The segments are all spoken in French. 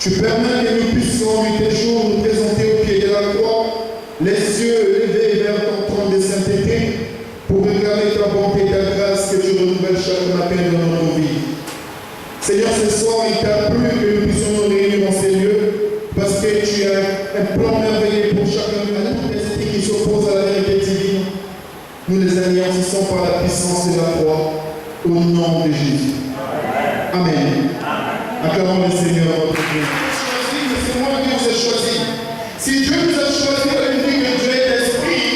Tu permets que nous puissions, nuit et jour, nous présenter au pied de la croix, les yeux levés vers ton trône de sainteté, pour réclamer ta bonté et ta grâce que tu renouvelles chaque matin dans notre vie. Seigneur, ce soir, il t'a plu que nous puissions nous réunir dans ces lieux, parce que tu as un plan merveilleux pour chacun de nous, les esprits qui s'opposent à la vérité divine. Nous les anéantissons par la puissance de la croix, au nom de Jésus. Amen. Acclamons le Seigneur notre Dieu. C'est moi qui vous ai choisi. Si Dieu nous a choisi, il dit que Dieu est esprit,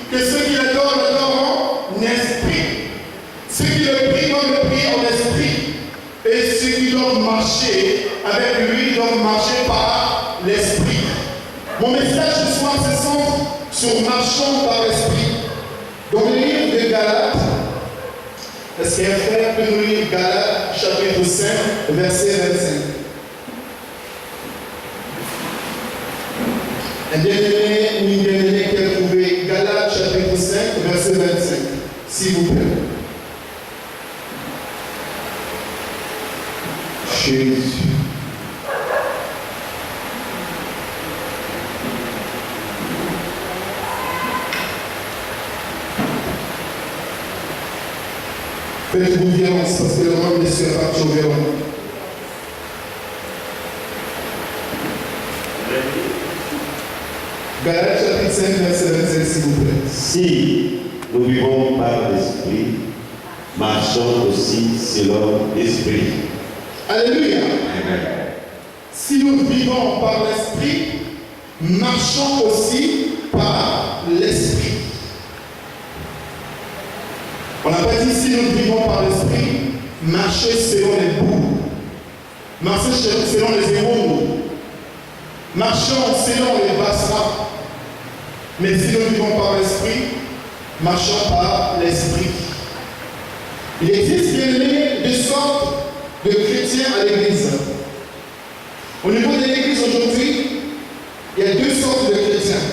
que ceux qui l'adorent l'adorent en esprit. Ceux qui le prient doivent le prier en esprit. Et ceux qui doivent marcher avec lui doivent marcher par l'esprit. Mon message ce soir se centre sur marchant par l'esprit. Dans le livre de Galates, est-ce qu'un frère peut nous lire Galates chapitre 5, verset 25? Un bien-aimé ou une bien-aimée qui a trouvé Galates chapitre 5, verset 25, s'il vous plaît. Jésus. Faites-vous violence parce que le monde ne sera pas trop violent. Galates chapitre 5, verset 25, s'il vous plaît. Si nous vivons par l'esprit, marchons aussi selon l'esprit. Alléluia. Amen. Si nous vivons par l'esprit, marchons aussi par l'esprit. On n'a pas dit si nous vivons par l'esprit, marcher selon les bouts, marcher selon les héros, marchons selon les bassins. Mais si nous vivons par l'esprit, marchons par l'esprit. Il existe bien deux sortes de chrétiens à l'église. Au niveau de l'église aujourd'hui, il y a deux sortes de chrétiens.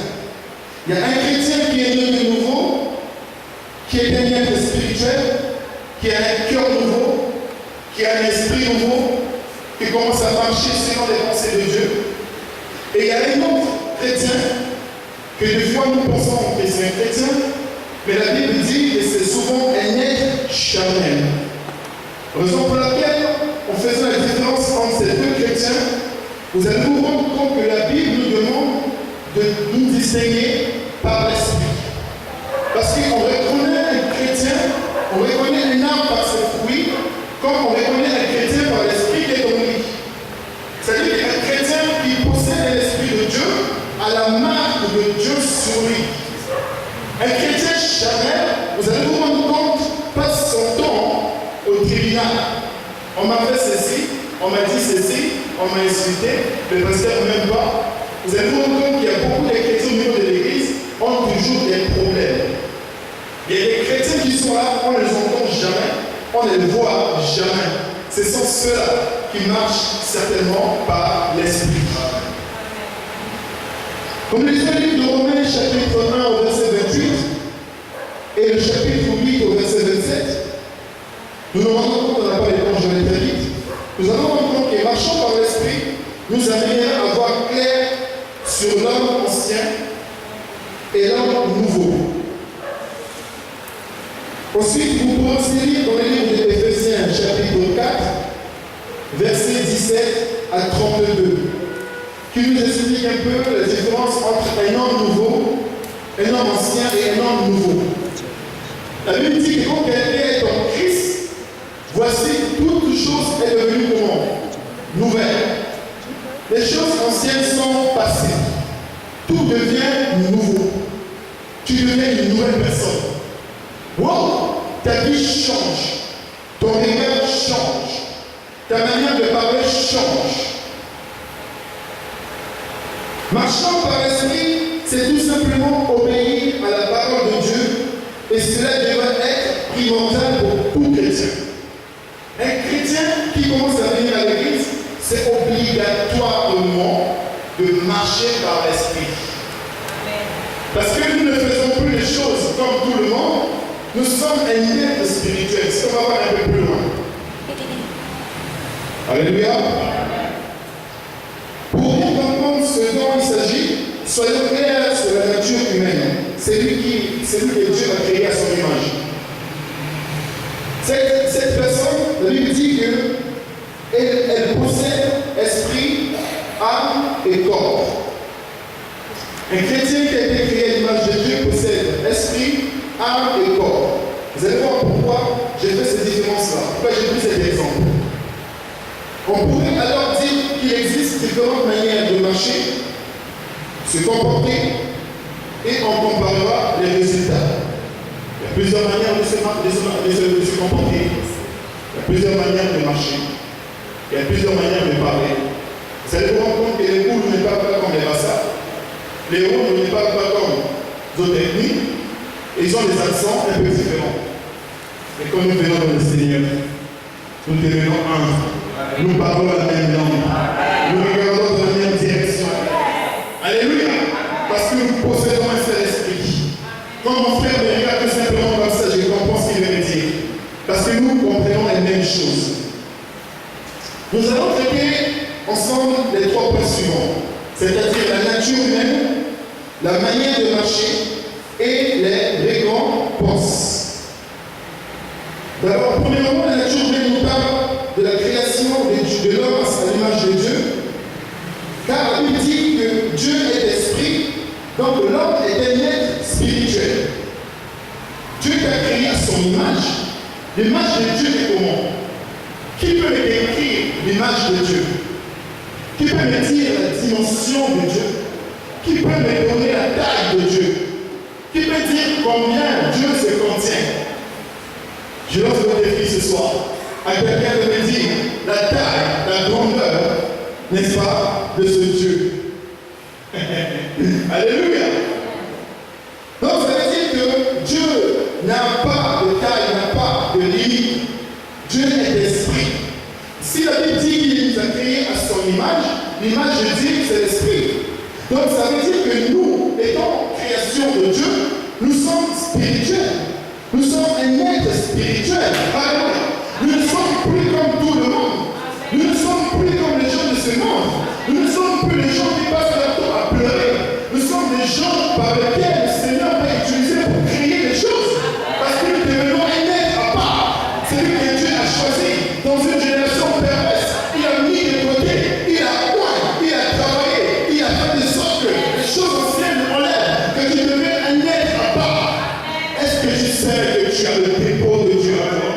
Il y a un chrétien qui est né de nouveau, qui est un être spirituel, qui a un cœur nouveau, qui a un esprit nouveau, qui commence à marcher selon les pensées de Dieu. Et il y a un autre chrétien, que des fois nous pensons que c'est un chrétien, mais la Bible dit que c'est souvent un être charnel. Raison pour laquelle, en faisant la différence entre ces deux chrétiens, vous allez vous rendre compte que la Bible nous demande de nous distinguer par l'esprit. Parce qu'on reconnaît un chrétien, on reconnaît un arbre par ses fruits, comme on reconnaît un chrétien par l'esprit qui est en lui. C'est-à-dire qu'un chrétien qui possède l'esprit de Dieu a la marque de Dieu sur lui. Un chrétien charnel, vous allez vous rendre compte, passe son temps au tribunal. On m'a fait ceci, on m'a dit ceci, on m'a insulté, le pasteur même pas. Vous allez vous rendre compte qu'il y a beaucoup de chrétiens au niveau de l'église ont toujours des problèmes. Il y a des chrétiens qui sont là, on ne les entend jamais, on ne les voit jamais. Ce sont ceux-là qui marchent certainement par l'esprit. Comme le livre de Romains, chapitre 1 au verset 28, et le chapitre 8 au verset 27, nous nous rendons compte, on n'a pas les temps, je vais très vite, nous allons rendre compte que marchant par l'esprit nous amène à voir clair sur l'homme ancien et l'homme nouveau. Ensuite, vous pourrez aussi lire dans le livre d'Éphésiens, chapitre 4, versets 17 à 32, qui nous explique un peu la différence entre un homme nouveau, un homme ancien et un homme nouveau. La Bible dit que quand quelqu'un est en Christ, voici toute chose est devenue nouvelle. Les choses anciennes sont passées. Tout devient nouveau. Tu deviens une nouvelle personne. Wow, ta vie change. Ton regard change. Ta manière de parler change. Marchant par l'esprit, c'est tout simplement obéir à la parole de Dieu. Et cela devrait être primordial pour tout chrétien. Un chrétien qui commence à venir à l'église, c'est obligatoirement de marcher par l'esprit. Parce que nous ne faisons plus les choses comme tout le monde, nous sommes un être spirituel. Est-ce qu'on va voir un peu plus loin? Alléluia. Soyons clairs sur la nature humaine. C'est lui que Dieu a créé à son image. Cette personne, la Bible dit qu'elle possède esprit, âme et corps. Un chrétien qui a été créé à l'image de Dieu possède esprit, âme et corps. Vous allez voir pourquoi j'ai fait ces différences-là. Pourquoi j'ai pris cet exemple. On pourrait alors dire qu'il existe différentes manières de marcher, se comporter, et on comparera les résultats. Il y a plusieurs manières de se comporter. Il y a plusieurs manières de marcher. Il y a plusieurs manières de parler. Vous allez vous rendre compte que les Houls ne parlent pas comme les Bassa. Les Houls ne parlent pas comme d'autres ethnies. Ils ont des accents un peu différents. Et comme nous venons dans le Seigneur, nous devenons un. Nous parlons la même langue. Nous regardons dans la même direction. Alléluia. Parce que nous possédons un seul esprit. Quand mon frère me regarde tout simplement comme ça, je comprends ce qu'il veut me dire. Parce que nous comprenons les mêmes choses. Nous allons traiter ensemble les trois points suivants. C'est-à-dire la nature humaine, la manière de marcher et les récompenses. D'abord, premièrement, la nature humaine nous parle de la création de l'homme à l'image de Dieu. Car la Bible dit que Dieu est esprit, donc l'homme est un être spirituel. Dieu t'a créé à son image. L'image de Dieu est comment? Qui peut me décrire l'image de Dieu? Qui peut me dire la dimension de Dieu? Qui peut me donner la taille de Dieu? Qui peut dire combien Dieu se contient? Je lance le défi ce soir à quelqu'un de me dire la taille, la grandeur, n'est-ce pas, de ce Dieu. Alléluia. Donc ça veut dire que Dieu n'a pas de taille, n'a pas de limite. Dieu est esprit. Si la Bible dit qu'il nous a créés à son image, l'image de Dieu c'est l'esprit. Donc ça veut dire que nous, étant création de Dieu, nous sommes spirituels. Nous sommes un être spirituel. Alléluia. Nous ne sommes plus comme tout le monde. Nous ne sommes plus comme les gens de ce monde. Nous ne sommes plus les gens qui passent leur temps à pleurer. Nous sommes des gens par lesquels le Seigneur va utiliser pour créer des choses. Parce que nous devenons un être à part. C'est lui que Dieu a choisi dans une génération perverse. Il a mis de côté, il a oint, il a travaillé, il a fait de sorte que les choses anciennes enlèvent, que tu deviennes un être à part. Est-ce que tu sais que tu as le dépôt de Dieu à toi?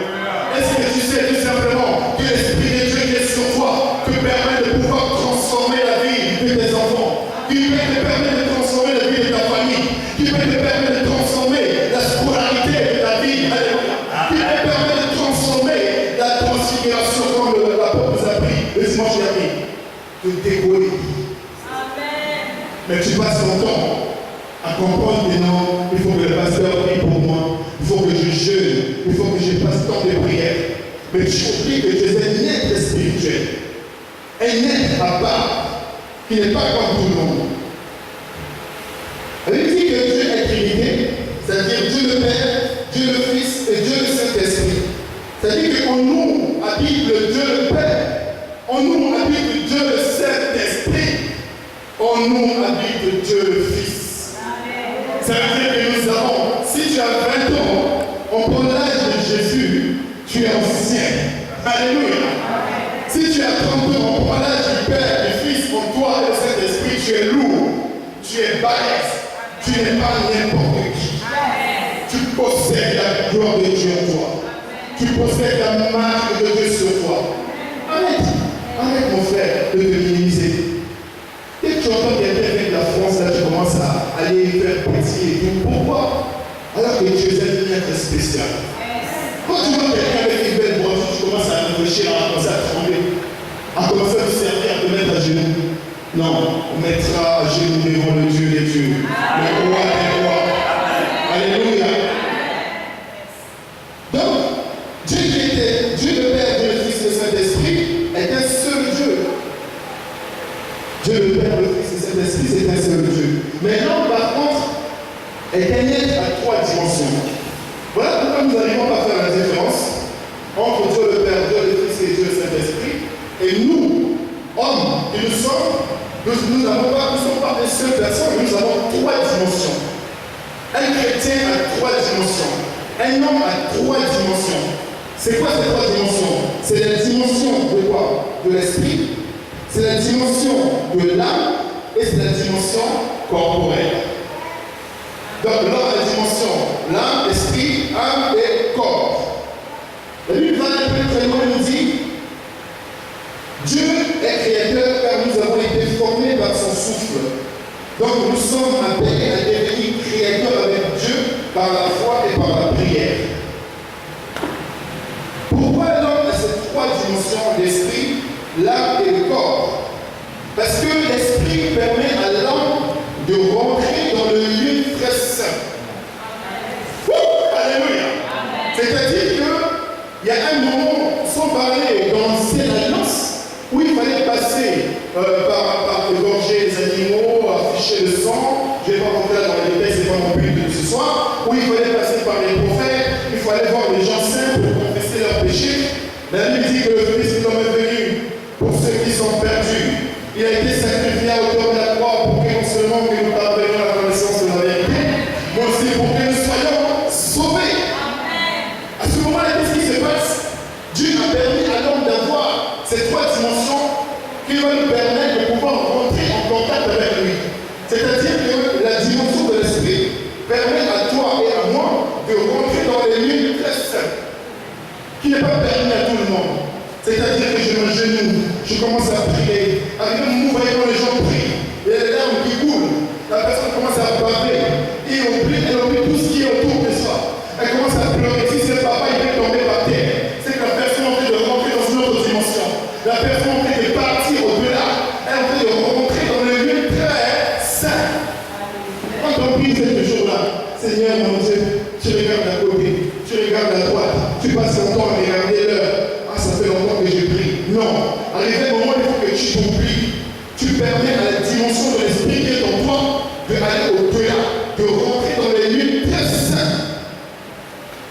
Est-ce que tu sais tout simplement que l'Esprit de Dieu qui est sur toi te permet de pouvoir transformer la vie de tes enfants, qui peut te permettre de transformer la vie de ta famille, qui peut te permettre de transformer la scolarité de ta vie, qui peut te permettre de transformer la transfiguration comme l'apôtre nous a pris le dimanche dernier, de décoller. Mais tu passes ton temps à comprendre que non, il faut que le pasteur prie pour moi, il faut que je jeûne, il faut que je passe tant de prières. Mais tu oublies que tu es un être spirituel, un être à part, qui n'est pas comme tout le monde. Elle dit que Dieu est Trinité, c'est-à-dire Dieu le Père, Dieu le Fils et Dieu le Saint-Esprit. C'est-à-dire qu'en nous habite le Dieu le Père, en nous habite Dieu le Saint-Esprit, en nous habite Dieu le Fils. Ça veut dire que nous avons, si tu as 20 ans, en prend l'âge de Jésus, tu es ancien. Alléluia. Si tu as 30 ans, en prend l'âge du Père, du Fils, en toi et le Saint-Esprit, tu es lourd, tu es balèze, tu n'es pas n'importe qui. Tu possèdes la gloire de Dieu en toi. Tu possèdes la marque de Dieu sur toi. Arrête mon frère de te minimiser. Dès que tu entends quelqu'un vient de la France, là tu commences à aller faire petit et tout. Pourquoi? Alors que tu es un être spécial. Quand tu vois quelqu'un avec une belle voiture, tu commences à réfléchir, à commencer à trembler, à commencer à te servir, à te mettre à genoux. Non, on mettra à genoux devant le Dieu des dieux, le roi des rois. Alléluia. Donc, Dieu qui était Dieu le Père, Dieu le Fils et le Saint-Esprit est un seul Dieu. Dieu le Père, le Fils et le Saint-Esprit, c'est un seul Dieu. Mais l'homme, par contre, est un être à trois dimensions. Voilà pourquoi nous n'arrivons pas à faire la différence entre Dieu le Père, Dieu le Fils et Dieu le Saint-Esprit. Et nous, hommes, qui nous sommes, nous ne sommes pas une seule personne, nous Un homme a 3 dimensions. C'est quoi ces 3 dimensions? C'est la dimension de quoi? De l'esprit, c'est la dimension de l'âme et c'est la dimension corporelle. Donc l'homme a la dimension l'âme, esprit, âme et corps. La Bible va un peu très loin, nous dit Dieu est créateur car nous avons été formés par son souffle. Donc nous sommes appelés à devenir créateurs avec Dieu par la foi et par la prière. Pourquoi l'homme a ces 3 dimensions, l'esprit, l'âme et le corps? Parce que l'esprit permet à l'homme de rentrer dans le lieu très saint. Alléluia. C'est-à-dire qu'il y a un moment, sans parler dans l'ancienne alliance, où il fallait passer par égorger les animaux, afficher le sang. Je ne vais pas rentrer là dans les détails, ce n'est pas mon but de ce soir. Où il fallait passer par les prophètes, il fallait voir les gens saints pour confesser leurs péchés. La Bible dit que le Fils de l'homme est venu pour ceux qui sont perdus. Il a été sacrifié à hauteur de la croix pour que non seulement que nous parvenions à la connaissance de la vérité, mais aussi pour que nous soyons sauvés. À ce moment-là, qu'est-ce qui se passe? Dieu a permis à l'homme d'avoir ces 3 dimensions qui vont nous permettre de pouvoir rentrer en contact avec lui. C'est-à-dire que la dimension de l'esprit permet à toi et à moi de rentrer dans les lieux très saints, qui n'est pas permis à tout le monde. C'est-à-dire que je m'agenouille, je commence à prier. Avec un mouvement, quand les gens prient, il y a des larmes qui coulent. La personne commence à baver. Et elle oublie tout ce qui est autour de soi. Elle commence à pleurer. Si c'est papa, il va tomber par terre. C'est que la personne est en train de rentrer dans une autre dimension. La personne est en train de partir au-delà. Elle est en train de rentrer dans le lieu très saint. Quand on prie ce jour-là, Seigneur mon Dieu, tu regardes à côté, tu regardes à droite, tu passes ton temps à regarder l'heure. Ça fait longtemps que je prie. Non. Arrivé au moment où il faut que tu t'oublies. Tu permets à la dimension de l'esprit qui est en toi d'aller au-delà, de rentrer dans les lieux très saints.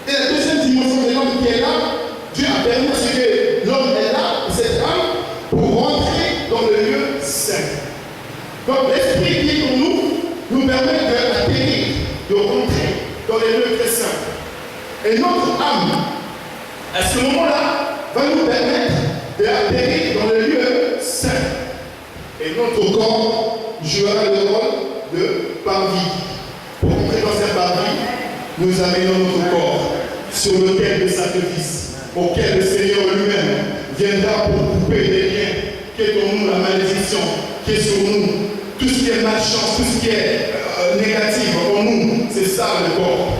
Et la deuxième dimension de l'homme qui est là, Dieu a permis à ce que l'homme est là, cette âme, pour rentrer dans le lieu saint. Donc l'esprit qui est en nous, nous permet d'atterrir, de rentrer dans les lieux très saints. Et notre âme, à ce moment-là, va nous permettre d'atterrir dans le lieu saint. Et notre corps jouera le rôle de parvis. Pour entrer dans un parvis, nous amenons notre corps sur lequel le sacrifice, auquel le Seigneur lui-même viendra pour couper les liens qui est en nous, la malédiction qui est sur nous, tout ce qui est malchance, tout ce qui est négatif en nous, c'est ça le corps.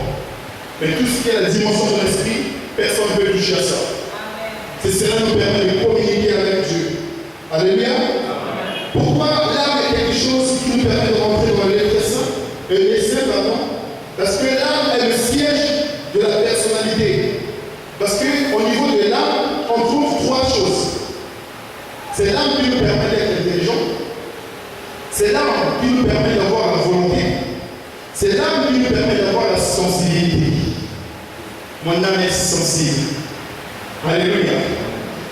Mais tout ce qui est la dimension de l'esprit, personne ne peut toucher à ça. C'est cela nous permet de communiquer avec Dieu. Alléluia. Pourquoi l'âme est quelque chose qui nous permet de rentrer dans l'être saint? Les saints, pardon. Parce que l'âme est le siège de la personnalité. Parce qu'au niveau de l'âme, on trouve 3 choses. C'est l'âme qui nous permet d'être intelligent. C'est l'âme qui nous permet d'avoir la volonté. C'est l'âme qui nous permet d'avoir la sensibilité. Mon âme est sensible. Alléluia.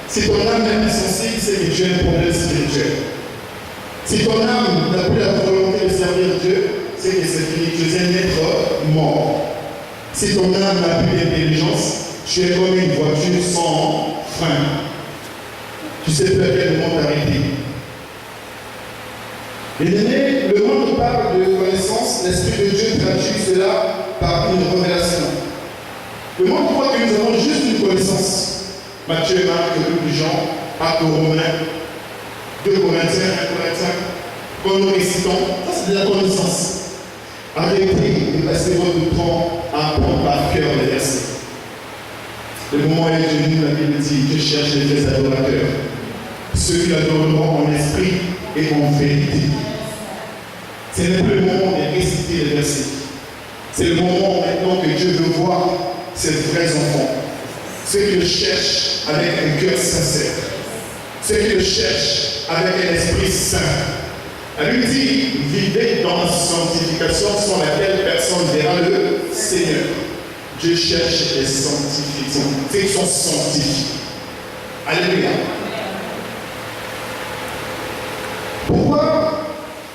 Si ton âme est insensible, c'est que tu as un problème spirituel. Si ton âme n'a plus la volonté de servir Dieu, c'est que c'est fini. Tu es un être mort. Si ton âme n'a plus d'intelligence, tu es comme une voiture sans frein. Tu sais plus à quel moment t'arrêter. Bien-aimé, le monde parle de connaissance. L'Esprit de Dieu traduit cela par une révélation. Le monde croit que nous avons juste une connaissance. Matthieu, Marc, Luc, Jean, Actes aux Romains, 2 Corinthiens, 1 Corinthiens, quand nous récitons, ça c'est de la connaissance. Arrêtez de passer votre temps à apprendre par cœur les versets. Le moment est venu, la Bible dit, je cherche les vrais adorateurs, ceux qui adoreront en esprit et en vérité. Ce n'est plus le moment de réciter les versets. C'est le moment maintenant que Dieu veut voir ses vrais enfants. Ceux qui le cherchent avec un cœur sincère. Ceux qui le cherchent avec un esprit saint. Elle lui dit, vivez dans la sanctification sans laquelle personne verra le Seigneur. Dieu cherche les sanctifiés. Ceux qui sont sanctifiés. Alléluia. Pourquoi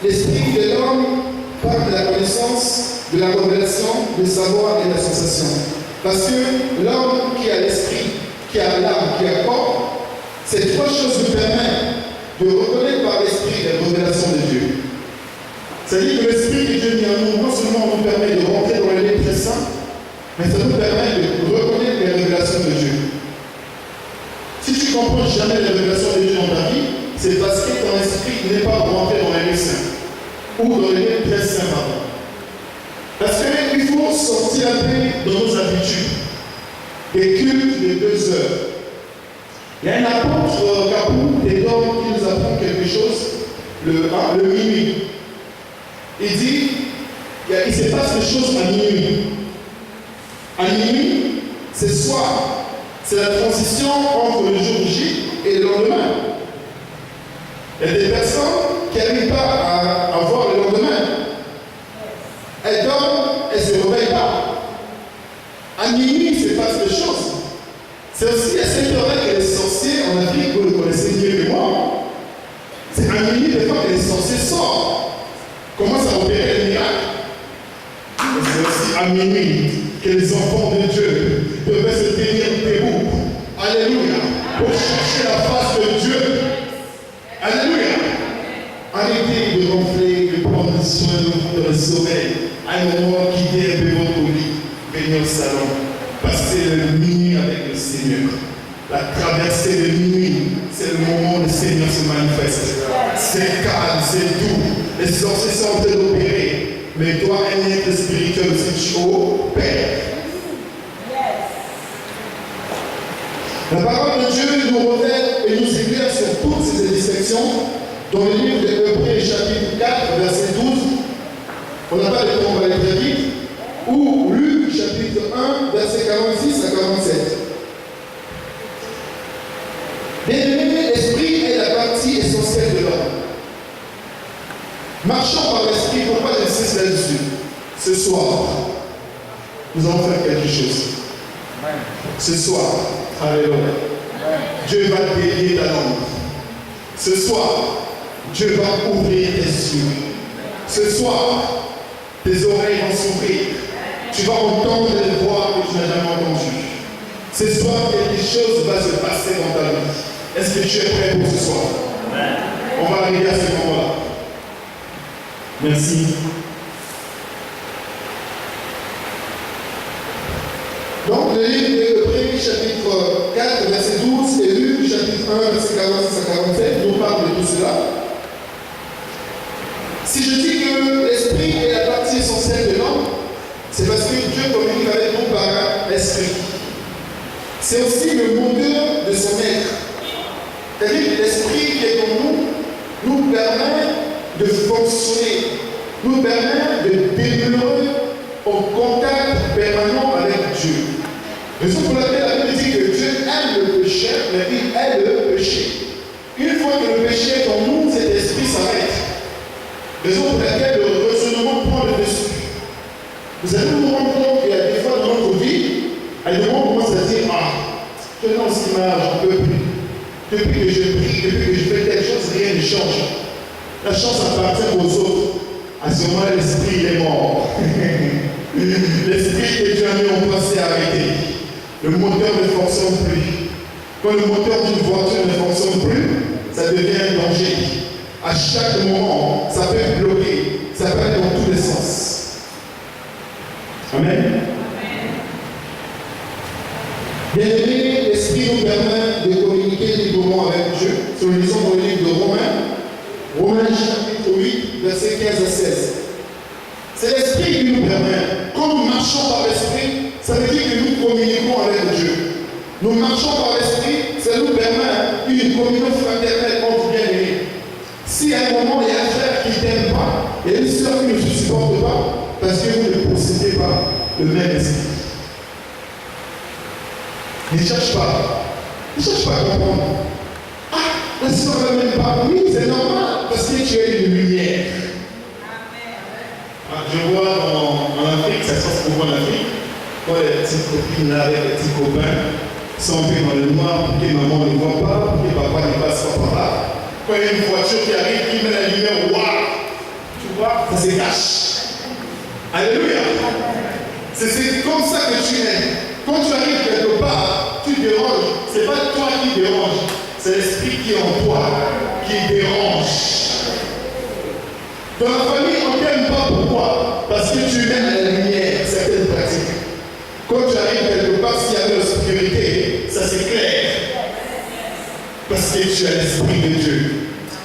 l'esprit de l'homme parle de la connaissance, de la révélation, du savoir et de la sensation? Parce que l'homme qui a l'esprit, qui a l'âme, qui a le corps, ces trois choses nous permettent de reconnaître par l'esprit les révélations de Dieu. C'est-à-dire que l'esprit que Dieu met en nous, non seulement nous permet de rentrer dans les lieux très saints, mais ça nous permet de reconnaître les révélations de Dieu. Si tu ne comprends jamais les révélations de Dieu dans ta vie, c'est parce que ton esprit n'est pas rentré dans les lieux saints, ou dans les lieux très saints, pardon. Parce qu'il faut sortir un peu de nos habitudes, des cultes de 2 heures. Il y a un apôtre Capou, qui nous apprend quelque chose, le minuit. Il dit, il se passe des choses à minuit. À minuit, c'est soir. C'est la transition entre le jour J et le lendemain. Il y a des personnes qui n'arrivent pas à voir le lendemain. Elles dorment, elles ne se réveillent pas. À minuit, il se passe des choses. C'est aussi à cette heure-là que les sorciers en Afrique, vous le connaissez mieux que moi. C'est à minuit, des fois, que les sorciers sortent. Commencent à opérer les miracles. C'est aussi à minuit que les enfants de Dieu devaient se tenir debout. Alléluia. Pour chercher la face de Dieu. Alléluia. Arrêtez de ronfler, de prendre soin de vous dans le sommeil. À un moment, quittez un peu votre lit, venez au salon. Passez le minuit avec le Seigneur. La traversée de minuit, c'est le moment où le Seigneur se manifeste. C'est calme, c'est doux. Les sorciers sont en train d'opérer. Mais toi, un être spirituel aussi, tu opères. La parole de Dieu nous révèle et nous éclaire sur toutes ces distinctions dans le livre de Hébreux, chapitre 4, verset 12. On n'a pas le temps, on va aller très vite. Ou Luc, chapitre 1, verset 46 à 47. Bien-aimé, l'esprit est la partie essentielle de l'homme. Marchons par l'esprit, pourquoi j'insiste là-dessus? Ce soir, nous allons faire quelque chose. Ce soir, alléluia. Dieu va délier ta langue. Ce soir, Dieu va ouvrir tes yeux. Ce soir, tes oreilles vont s'ouvrir. Tu vas entendre des voix que tu n'as jamais entendues. Ce soir, quelque chose va se passer dans ta vie. Est-ce que tu es prêt pour ce soir? On va arriver à ce moment-là. Merci. Donc, le livre de Hébreux, chapitre 4, verset 12, et Luc, chapitre 1, verset 46 à 47, nous parle de tout cela. Si je dis que l'esprit est la partie essentielle de l'homme, c'est parce que Dieu communique avec nous par l'esprit. C'est aussi le moteur de son être. C'est-à-dire que l'esprit qui est en nous nous permet de fonctionner, nous permet de demeurer en contact permanent avec Dieu. Raison pour laquelle la Bible dit que Dieu aime le péché, mais il aime le péché. Une fois que le péché est en nous, cet esprit s'arrête. Raison pour laquelle le raisonnement prend le dessus. Vous allez vous rendre compte qu'il y a des fois dans notre vie, à des moments on commence à dire, je n'en suis marre, j'en peux plus. Depuis que je prie, depuis que je fais telle chose, rien ne change. La chance appartient aux autres. À ce moment-là, l'esprit est mort. L'esprit que Dieu a mis en place s'est arrêté. Le moteur ne fonctionne plus. Quand le moteur d'une voiture ne fonctionne plus, ça devient un danger. À chaque moment, ça peut bloquer. Ça peut aller dans tous les sens. Amen. Bien-aimé, l'esprit nous permet de communiquer librement avec Dieu. Si nous lisons dans le livre de Romains chapitre 8, versets 15 à 16. C'est l'esprit qui nous permet. Quand nous marchons par l'esprit, ça veut dire que nous communiquons avec Dieu. Nous marchons par l'esprit, ça nous permet une communion fraternelle entre bien-aimés. Si à un moment il y a un frère qui ne t'aime pas, il y a une soeur qui ne se supporte pas, parce que vous ne possédez pas le même esprit. Ne cherche pas. Ne cherche pas à comprendre. La soeur ne m'aime pas. Oui, c'est normal, parce que tu es une lumière. Je vois en Afrique, ça se passe souvent en Afrique, quand les petites copines là, avec les petits copains sont un peu dans le noir pour que maman ne voit pas, pour que papa ne passe pas par là. Quand il y a une voiture qui arrive, qui met la lumière, waouh, tu vois, ça se cache. Alléluia. C'est comme ça que tu es. Quand tu arrives quelque part, tu déranges. Ce n'est pas toi qui dérange, c'est l'esprit qui est en toi qui dérange. Dans la famille, on ne t'aime pas. Pourquoi? Parce que tu mets à la lumière certaines pratiques. Quand tu arrives quelque part, s'il y a de l'obscurité, ça c'est clair. Parce que tu as l'esprit de Dieu.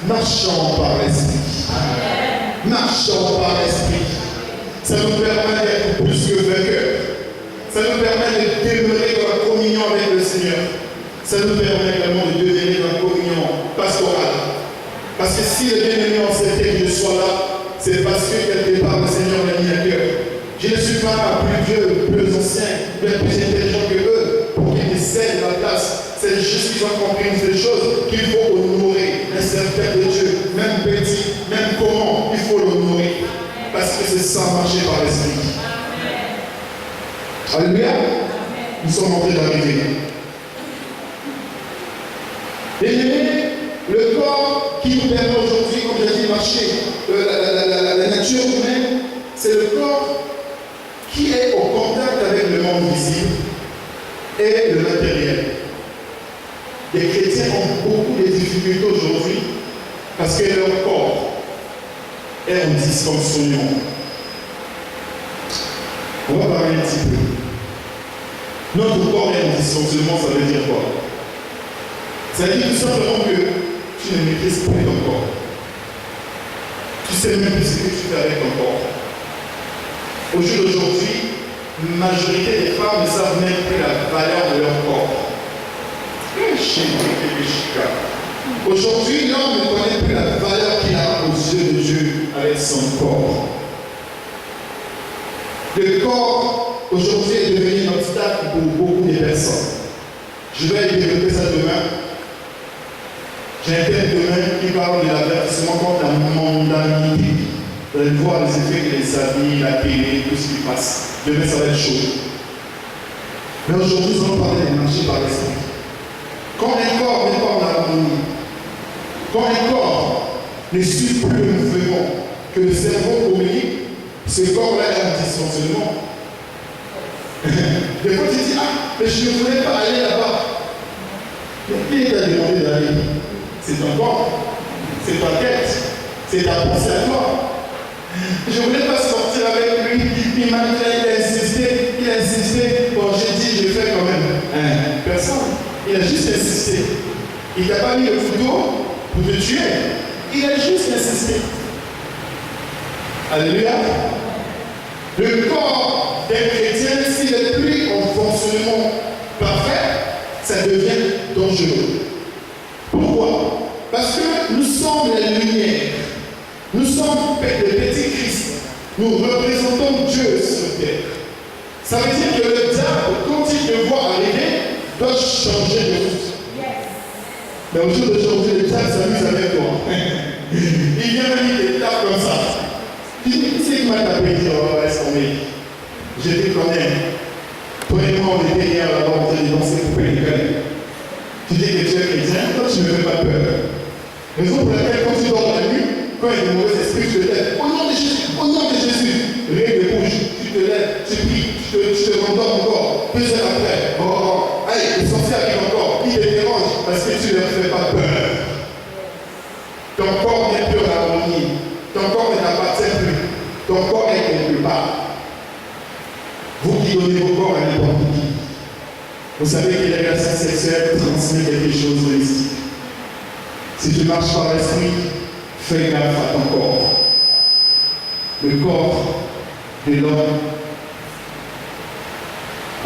Marchons par l'esprit. Marchons par l'esprit. Ça nous permet d'être plus que vainqueurs. Ça nous permet de demeurer dans la communion avec le Seigneur. Ça nous permet également de demeurer dans la communion pastorale. Parce que si le bien-aimé en acceptait que je sois là, c'est parce que quelque part le Seigneur m'a mis à cœur. Je ne suis pas plus vieux, plus ancien, bien plus intelligent que eux pour qu'ils me cèdent la place. C'est juste qu'ils ont compris des choses qu'il faut honorer. Un serviteur de Dieu, même petit, même comment, il faut l'honorer. Parce que c'est ça marcher par l'esprit. Alléluia. Nous sommes en train d'arriver. Bien-aimés, le corps qui nous permet aujourd'hui, comme j'ai dit, marcher, la nature humaine, c'est le corps qui est au contact avec le monde visible et le matériel. Les chrétiens ont beaucoup de difficultés aujourd'hui parce que leur corps est en dysfonctionnement. On va parler un petit peu. Notre corps est en dysfonctionnement, ça veut dire quoi? Ça veut dire tout simplement que tu ne maîtrises plus ton corps. Tu sais même plus ce que tu fais avec ton corps. Au jour d'aujourd'hui, la majorité des femmes ne savent même plus la valeur de leur corps. Aujourd'hui, l'homme ne connaît plus la valeur qu'il a aux yeux de Dieu avec son corps. Le corps, aujourd'hui, est devenu un obstacle pour beaucoup de personnes. Je vais développer ça demain. J'ai un thème demain qui parle de l'avertissement contre la mondanité. Vous allez voir les effets que les amis, la télé, tout ce qui passe. Demain, ça va être chaud. Mais aujourd'hui, nous allons parler de marcher par l'esprit. Quand un corps n'est pas en harmonie, quand un corps ne suit plus le mouvement que le cerveau communique, ce corps-là est en dysfonctionnement. Des fois, tu dis, ah, mais je ne voulais pas aller là-bas. Mais qui t'a demandé d'aller? C'est ton corps, c'est ta tête, c'est ta pensée à toi. Je ne voulais pas sortir avec lui, il a insisté. Bon, j'ai dit, je fais quand même. Personne. Il a juste insisté. Il t'a pas mis le couteau pour te tuer. Il a juste insisté. Alléluia. Le corps d'un chrétien, s'il n'est plus en fonctionnement parfait, ça devient dangereux. Pourquoi? Parce que nous sommes la lumière. Nous sommes le petit Christ. Nous représentons Dieu sur terre. Ça veut dire que le diable, quand il te voit arriver, doit changer de route. Mais au jour d'aujourd'hui, le diable s'amuse avec toi. Il vient venir te taper comme ça. Tu dis, qui c'est qui m'a tapé? Il dit, oh, laisse tomber. Je te connais. Toi et moi, on était hier là-bas, on était dans ces poupées d'école. Tu dis que tu es chrétien, toi tu ne me fais pas peur. Raison pour laquelle quand tu dors la nuit, quand il y a des mauvais esprits, tu te lèves. Au nom de Jésus, au nom de Jésus. Rien de bouge, tu te lèves, tu pries, tu te rendors encore. 2 heures après, oh, allez, les sorciers arrivent encore, ils te dérangent parce que tu ne leur fais pas peur. Ton corps n'est plus en harmonie, ton corps ne t'appartient plus, ton corps est quelque part. Vous qui donnez vos corps à n'importe qui, vous savez que les relations sexuelles transmettent quelque chose de mystique. Si tu marches par l'esprit, fais gaffe à ton corps. Le corps de l'homme,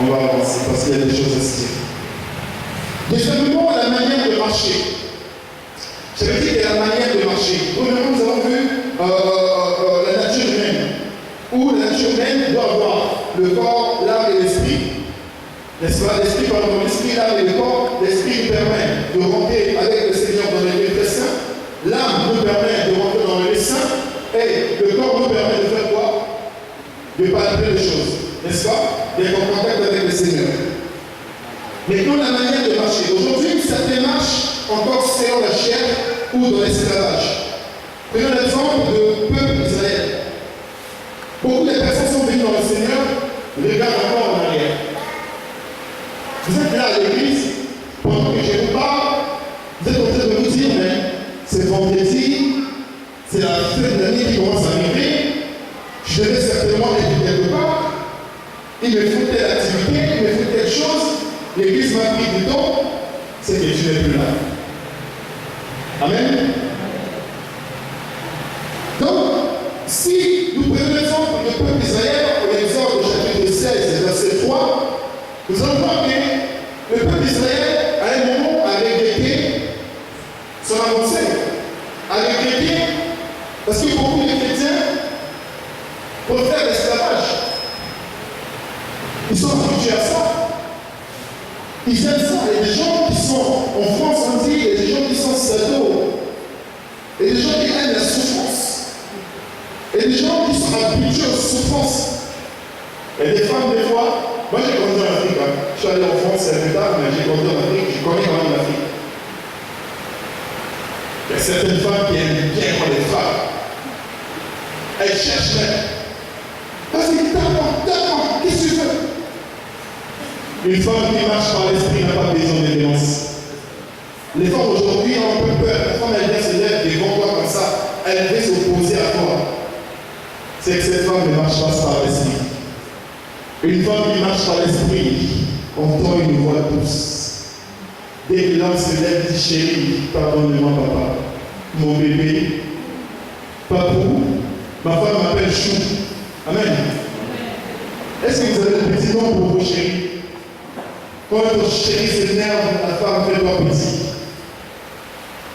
on va avancer parce qu'il y a des choses à se dire. Deuxièmement, la manière de marcher. J'avais dit que la manière de marcher. Premièrement, nous avons vu la nature humaine. Où la nature humaine doit avoir le corps, l'âme et l'esprit. N'est-ce pas? L'esprit, pardon, l'esprit, l'âme et le corps. L'esprit nous permet de rentrer avec le Seigneur dans les lieux très saints. L'âme nous permet de rentrer dans les lieux saints. Et le corps nous permet de faire quoi? De palper les choses. N'est-ce pas? D'être en contact avec le Seigneur. Maintenant, la manière de marcher. Aujourd'hui, certaines marchent encore selon la chair ou dans l'esclavage. Prenons l'exemple du peuple d'Israël. Beaucoup de personnes sont venues dans le Seigneur, regardent encore en arrière. Vous êtes là à l'église, pendant que je vous parle, vous êtes en train de vous dire, mais c'est vendredi, c'est la fin de l'année qui commence à arriver, je devais certainement être quelque part, il me faut telle activité, il me faut telle chose, l'église m'a pris du temps, c'est que tu n'es plus là. Amen. Donc, si nous prenons l'exemple du peuple d'Israël, pour l'exemple du chapitre 16, verset 3, nous allons voir que le peuple d'Israël, à un moment, a regretté son avancée, a regretté, parce que beaucoup de chrétiens, pour faire l'esclavage, ils sont habitués à ça. Ils aiment ça. Il y a des gens qui sont, en France, on dit, il y a des gens qui sont sados. Il y a des gens qui aiment la souffrance. Il y a des gens qui sont habitués aux souffrances. Il y a des femmes, des fois, moi j'ai grandi en Afrique. Hein. Je suis allé en France, c'est un peu tard, mais j'ai grandi en Afrique, je connais quand même l'Afrique. Il y a certaines femmes qui aiment bien quand les femmes. Elles cherchent même. Vas-y, tape-moi, qu'est-ce que tu veux? Une femme qui marche par l'esprit n'a pas besoin de violence. Les femmes aujourd'hui ont un peu peur. La femme, elle vient se lève devant toi comme ça. Elle veut s'opposer à toi. C'est que cette femme ne marche pas par l'esprit. Une femme qui marche par l'esprit entend une voix douce. Dès que l'homme se lève, dit chérie, pardonne-moi papa. Mon bébé, papou, ma femme m'appelle Chou. Amen. Est-ce que vous avez un petit nom pour vos chéris? Quand ton chéri s'énerve, la femme fait toi petit.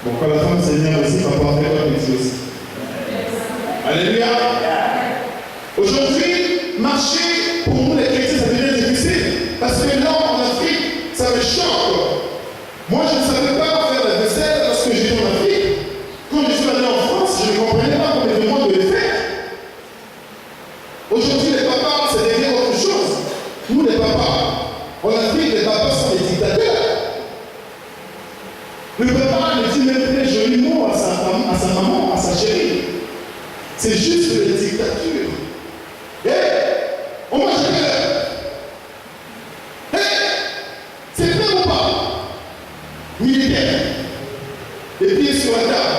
Bon, quand la femme s'énerve aussi, papa fait toi petit aussi. Alléluia. Aujourd'hui, marcher, pour nous les chrétiens, ça devient difficile. Parce que là, en Afrique, ça me choque. Moi, je ne savais pas faire la vaisselle lorsque j'étais en Afrique. Quand je suis allé en France, je ne comprenais pas qu'on me demande de le faire. Aujourd'hui, les papas, c'est devenu autre chose. Nous, les papas, en Afrique, les papas sont des dictateurs. Le papa ne dit même pas joli mot à sa maman, à sa chérie. C'est juste une dictature. On va jamais là. C'est vrai ou pas? Militaire. Les pieds sur la table.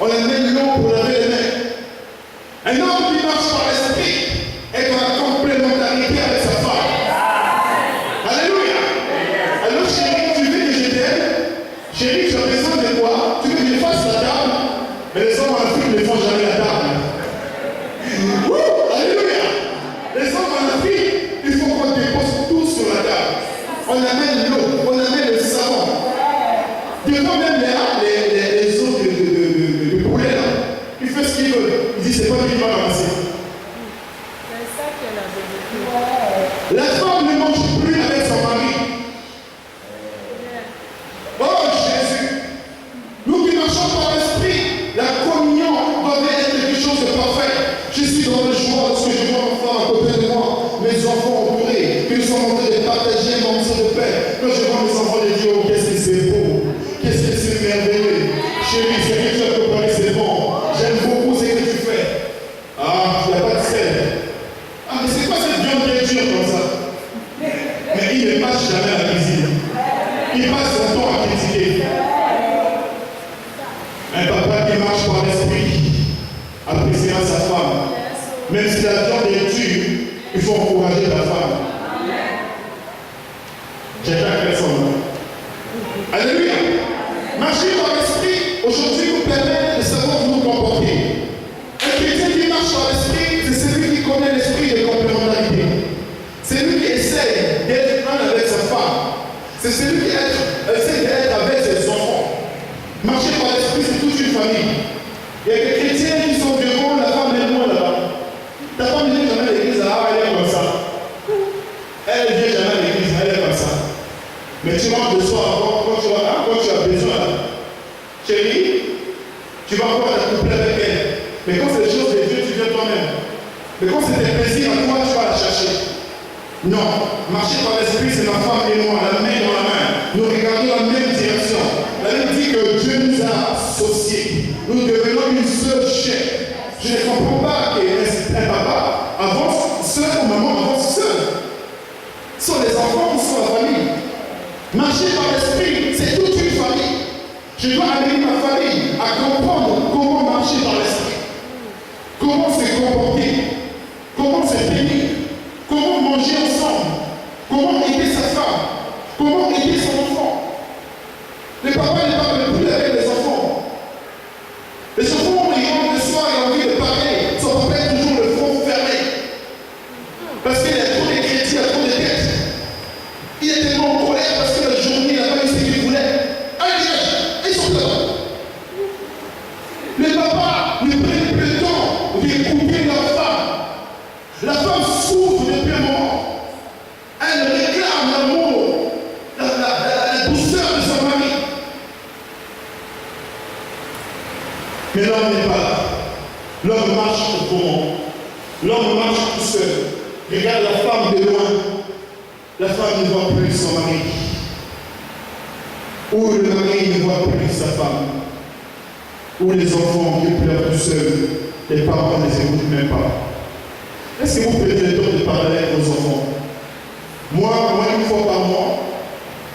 On amène l'eau pour laver les mains. Un homme qui marche par l'esprit est dans la complémentarité avec sa femme. Alléluia. Alors chérie, tu veux que je t'aime? Chérie, tu as besoin de quoi? Tu veux que je fasse la table? Mais les hommes en Afrique ne font jamais la table. Alléluia. Les hommes en Afrique, il faut qu'on dépose tout sur la table. On amène l'eau, on amène le savon. Devant même les os de poulet là, il fait ce qu'il veut. Il dit c'est pas lui qui va ramasser. C'est ça qu'elle a La femme ne mange plus avec son mari. Oh Jésus! Nous qui marchons par l'esprit, la communion doit être quelque chose de parfait. Je suis dans le joie lorsque je vois mon frère à côté de moi, mes enfants entourés, qu'ils sont en train de partager un morceau de paix. Quand je vois mes enfants les dire, oh, qu'est-ce que c'est beau, qu'est-ce que c'est merveilleux. Chérie, c'est que tu as préparé, c'est bon. J'aime beaucoup ce que tu fais. Ah, il n'y a pas de sel. Ah, mais c'est quoi cette viande qui est dure comme ça? Mais il ne passe jamais à la cuisine. Il passe son temps à critiquer. Un papa qui marche par l'esprit, appréciera sa femme. Même si la viande est dure, il faut encourager la femme. J'ai pas personne. Alléluia. Marcher par l'esprit, aujourd'hui, nous permet de savoir nous comporter. Un chrétien qui marche par l'esprit, c'est celui qui connaît l'esprit de complémentarité. C'est lui qui essaie d'être un avec sa femme. C'est celui qui essaie d'être avec ses enfants. Marcher par l'esprit, c'est toute une famille. Il y a des chrétiens qui sont devant la femme et moi là-bas. Ta femme ne vient jamais à l'église, elle est comme ça. Elle ne vient jamais à l'église, elle est comme ça. Mais tu rentres le soir, quand tu as besoin, chérie, tu vas pouvoir t'accoupler avec elle. Mais quand c'est des choses de Dieu, tu viens toi-même. Mais quand c'est des plaisirs à toi, tu vas la chercher. Non, marcher par l'esprit, c'est ma femme et moi, la main dans la main. Nous regardons la même direction. La Bible dit que Dieu nous a associés. Nous devenons une seule chair. Je ne comprends pas qu'un papa avance seul ou maman avance seul. Ce sont les enfants ou sont la famille. Marcher par l'esprit, c'est toute une famille. Je dois amener ma famille à comprendre comment marcher par l'esprit. Comment se comporter, comment se tenir, comment manger ensemble, comment aider sa femme, comment aider son enfant. Le papa ne parle plus avec les enfants. Les enfants, ils rentrent le soir et ont envie de parler. Son papa est toujours le front fermé. Parce qu'il y a trop de crédits, il y a trop de dettes. Il est tellement en colère parce que la journée, il n'a pas eu ce qu'il voulait. Allez, ils sont là. Les papas ne prennent plus le temps d'écouter leur femme. La femme souffre depuis un moment. Elle réclame l'amour, la douceur de son mari. Mais l'homme n'est pas là. L'homme marche autrement. L'homme marche tout seul. Regarde la femme de loin. La femme ne voit plus son mari. Ou le mari ne voit plus sa femme. Ou les enfants qui pleurent tout seuls. Les parents ne les écoutent même pas. Est-ce que vous prenez le temps de parler avec vos enfants? Moi, une fois par mois,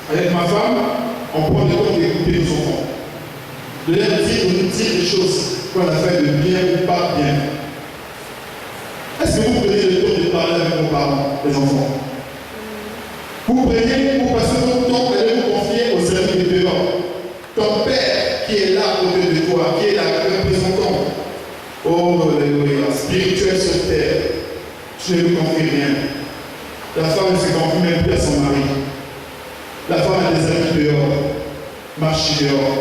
avec ma femme, on prend le temps d'écouter nos enfants. De leur dire des choses qu'on a fait de bien ou pas bien. Est-ce que vous prenez le temps de parler avec vos parents, les enfants? Vous prenez, vous passez votre temps à aller vous confier aux amis de dehors. Ton père qui est là à côté de toi, qui est là représentant, oh, alléluia, spirituel sur terre, tu ne lui confies rien. La femme ne se confie même plus à son mari. La femme a des amis dehors, marche dehors.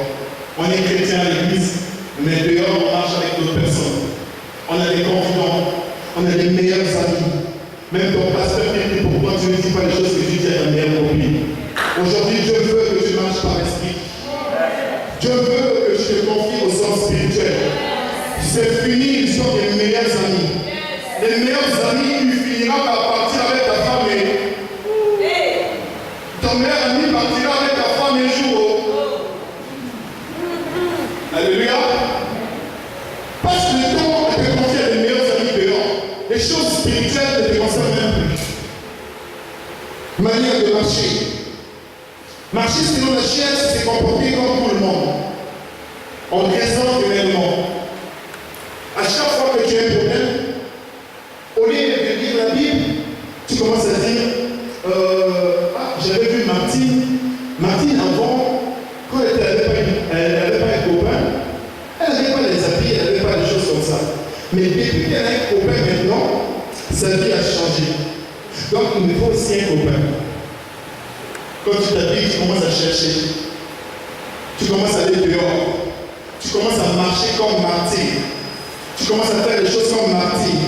On est chrétien à l'église, mais dehors on marche avec d'autres personnes. On a des confidents, on a des meilleurs amis. Même ton pasteur qui dit pourquoi tu ne dis pas les choses que tu dis à ta meilleure copine. Aujourd'hui, Dieu veut que tu marches par l'esprit. Dieu veut que je te confie au sens spirituel. C'est fini l'histoire des meilleurs amis. Les meilleurs amis, tu finiras par partir avec ta femme et ton meilleur ami partira avec ta femme un jour. Alléluia. Passe le temps à te confier à des meilleurs amis dehors. Les choses spirituelles ne te concernent même plus. Manière de marcher. Marcher selon la chair, c'est se comporter comme tout le monde. On raisonne humainement. À chaque fois que tu as un problème, au lieu de lire la Bible, tu commences à dire j'avais vu Martine. Martine, avant, quand elle n'avait pas un copain, elle n'avait pas les habits, elle n'avait pas des choses comme ça. Mais depuis qu'elle a un copain maintenant, sa vie a changé. Donc il me faut aussi un copain. Quand tu t'habilles, tu commences à chercher. Tu commences à aller dehors. Tu commences à marcher comme Martine. Tu commences à faire les choses comme Martine.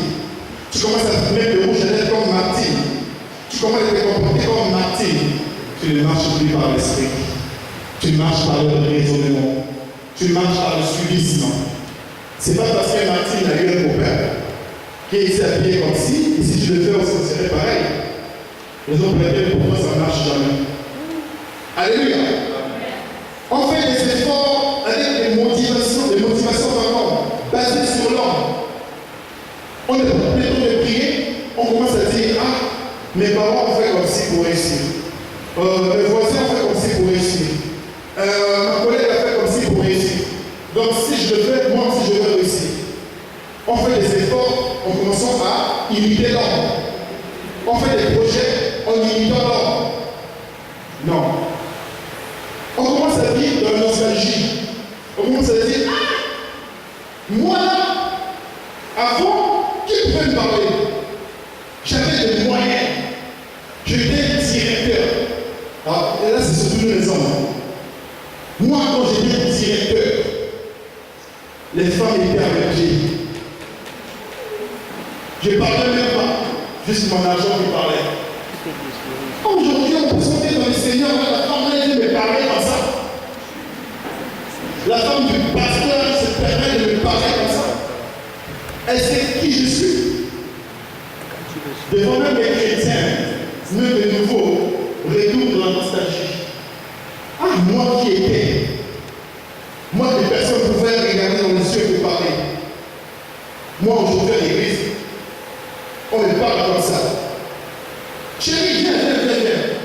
Tu commences à mettre le rouge à lèvres comme Martine. Tu commences à te comporter comme Martine. Tu ne marches plus par l'esprit. Tu marches par le raisonnement. Tu marches par le suivisme. C'est pas parce que Martine a eu un copain qui est ici habillé comme si, et si tu le fais aussi, ce serait pareil. Raison pour laquelle pour toi ça ne marche jamais. Alléluia. On fait des efforts avec des motivations vraiment basées sur l'homme. On est pas plutôt de prier, on commence à dire mes parents ont fait comme ci pour réussir. Mes voisins ont fait comme ci pour réussir. Ma collègue a fait comme ci pour réussir. Donc si je le fais, moi aussi je veux réussir. On fait des efforts en commençant à imiter l'homme. On fait des projets en imitant l'homme. Non. On commence à vivre dans la nostalgie. On commence à dire moi là, avant, qui pouvait me parler? J'avais des moyens. J'étais directeur. Alors, et là, c'est surtout les hommes. Moi, quand j'étais directeur, les femmes étaient allergiques. Je ne parlais même pas. Juste mon argent qui parlait. Aujourd'hui, on peut sauter dans les seigneurs, la femme là, elle me parler comme ça. La femme du pasteur se permet de me parler comme ça. Elle sait qui je suis. Devant même les chrétiens, même de nouveau, retour dans la nostalgie. Moi qui étais. Moi, des personnes pouvaient regarder dans les yeux pour parler. Moi, aujourd'hui, à l'église, on me parle comme ça. Chérie, viens.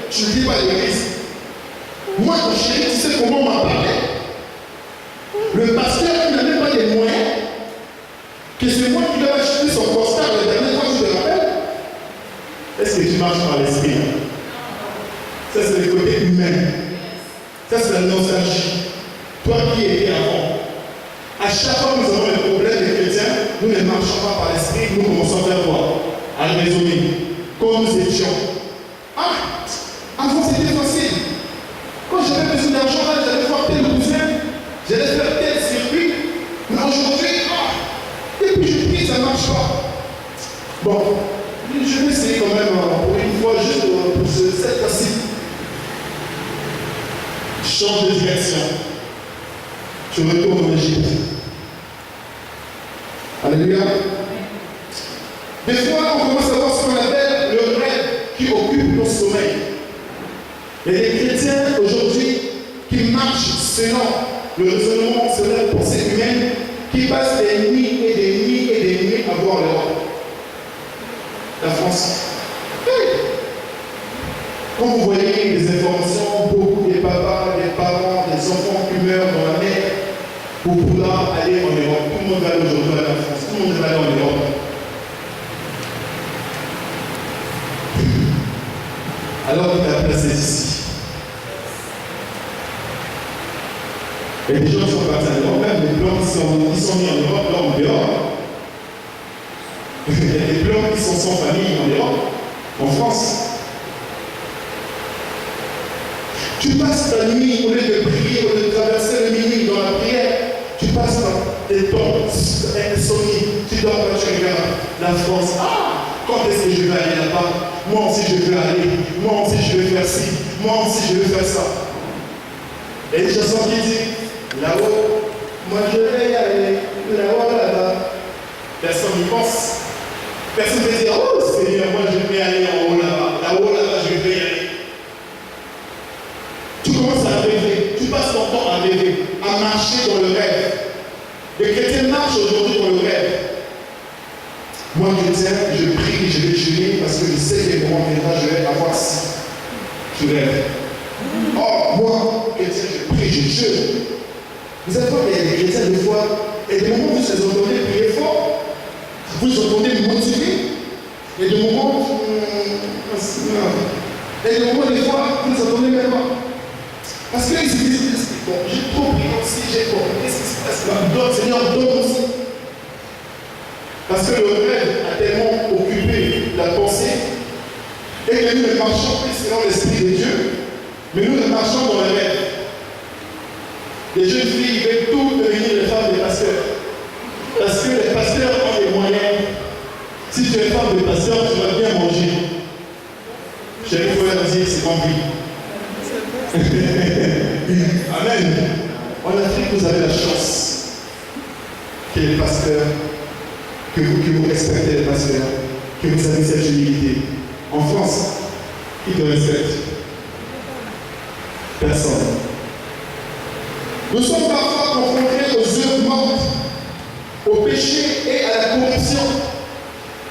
Tu ne dis pas à l'église. Moi, mon chéri, tu sais comment on m'a parlé? Le pasteur, il n'a même pas les moyens. Que c'est moi qui dois acheter son costard la dernière fois, je te rappelle. Est-ce que tu marches par l'esprit? Ça, c'est le côté humain. Ça, c'est la nostalgie. Toi qui étais avant. À chaque fois que nous avons des problèmes des chrétiens, nous ne marchons pas par l'esprit, nous commençons à faire quoi? À raisonner. Comme nous étions. Ah! Avant, c'était facile. Quand j'avais besoin d'argent, là, j'allais voir tel cousin, j'allais faire tel circuit. Mais aujourd'hui, et puis je prie, ça ne marche pas. Bon, je vais essayer quand même pour une fois, juste pour cette fois-ci. Change de direction. Je retourne en Égypte. Alléluia. Des fois, on commence à voir ce qu'on appelle le rêve qui occupe nos sommeils. Il y a des chrétiens aujourd'hui qui marchent selon le raisonnement, selon la pensée humaine, qui passent des nuits et des nuits et des nuits à voir l'Europe. La France. Quand vous voyez des informations, beaucoup des papas, des parents, des enfants qui meurent dans la mer pour pouvoir aller en Europe. Tout le monde va aller aujourd'hui à la France, tout le monde va aller en Europe. Alors que ta place est ici. Et des gens qui sont partis en Europe, même les blancs qui sont mis en Europe, là en dehors. Il y a des blancs qui sont sans famille en Europe, en France. Tu passes ta nuit, au lieu de prier, au lieu de traverser le minuit dans la prière, tu passes des temps insomnie. Tu dors quand tu regardes la France. Ah, quand est-ce que je vais aller là-bas? Moi aussi je veux aller. Moi aussi je veux faire ci. Moi aussi je veux faire ça. Et les chansons qui disent, là-haut, moi je vais y aller. Là-haut, là-bas. Personne n'y pense. Personne ne peut dire, oh Seigneur, moi je vais aller en haut là-bas. Là-haut, là-bas, je vais y aller. Tu commences à rêver, tu passes ton temps à rêver, à marcher dans le rêve. Les chrétiens marchent aujourd'hui dans le rêve. Moi, chrétien, je prie, je vais jeûner parce que je sais que moment viendra, je vais avoir ci. Je rêve. Or, moi, chrétien, je prie, je jeûne. Vous savez pas qu'il y a des chrétiens, des fois, et des moments où vous les entendez prier fort, vous les entendez motiver, et des moments, et des moments, des fois, vous les entendez même pas. Parce qu'ils se disent, bon, j'ai trop pris aussi, j'ai quoi? Qu'est-ce qui se passe là? Donne, Seigneur, donne aussi. Parce que le rêve a tellement occupé la pensée, et que nous ne marchons plus selon l'Esprit de Dieu, mais nous ne marchons dans le rêve. Les jeunes filles veulent tout devenir les femmes des pasteurs. Parce que les pasteurs ont les moyens. Si tu es femme de pasteur, tu vas bien manger. Chérie, il faut leur dire, c'est rempli. Amen. En Afrique, vous avez la chance que les pasteurs, que vous respectez les pasteurs, que vous avez cette humilité. En France, qui te respecte? Personne. Nous sommes parfois confrontés aux œuvres mortes, au péché et à la corruption.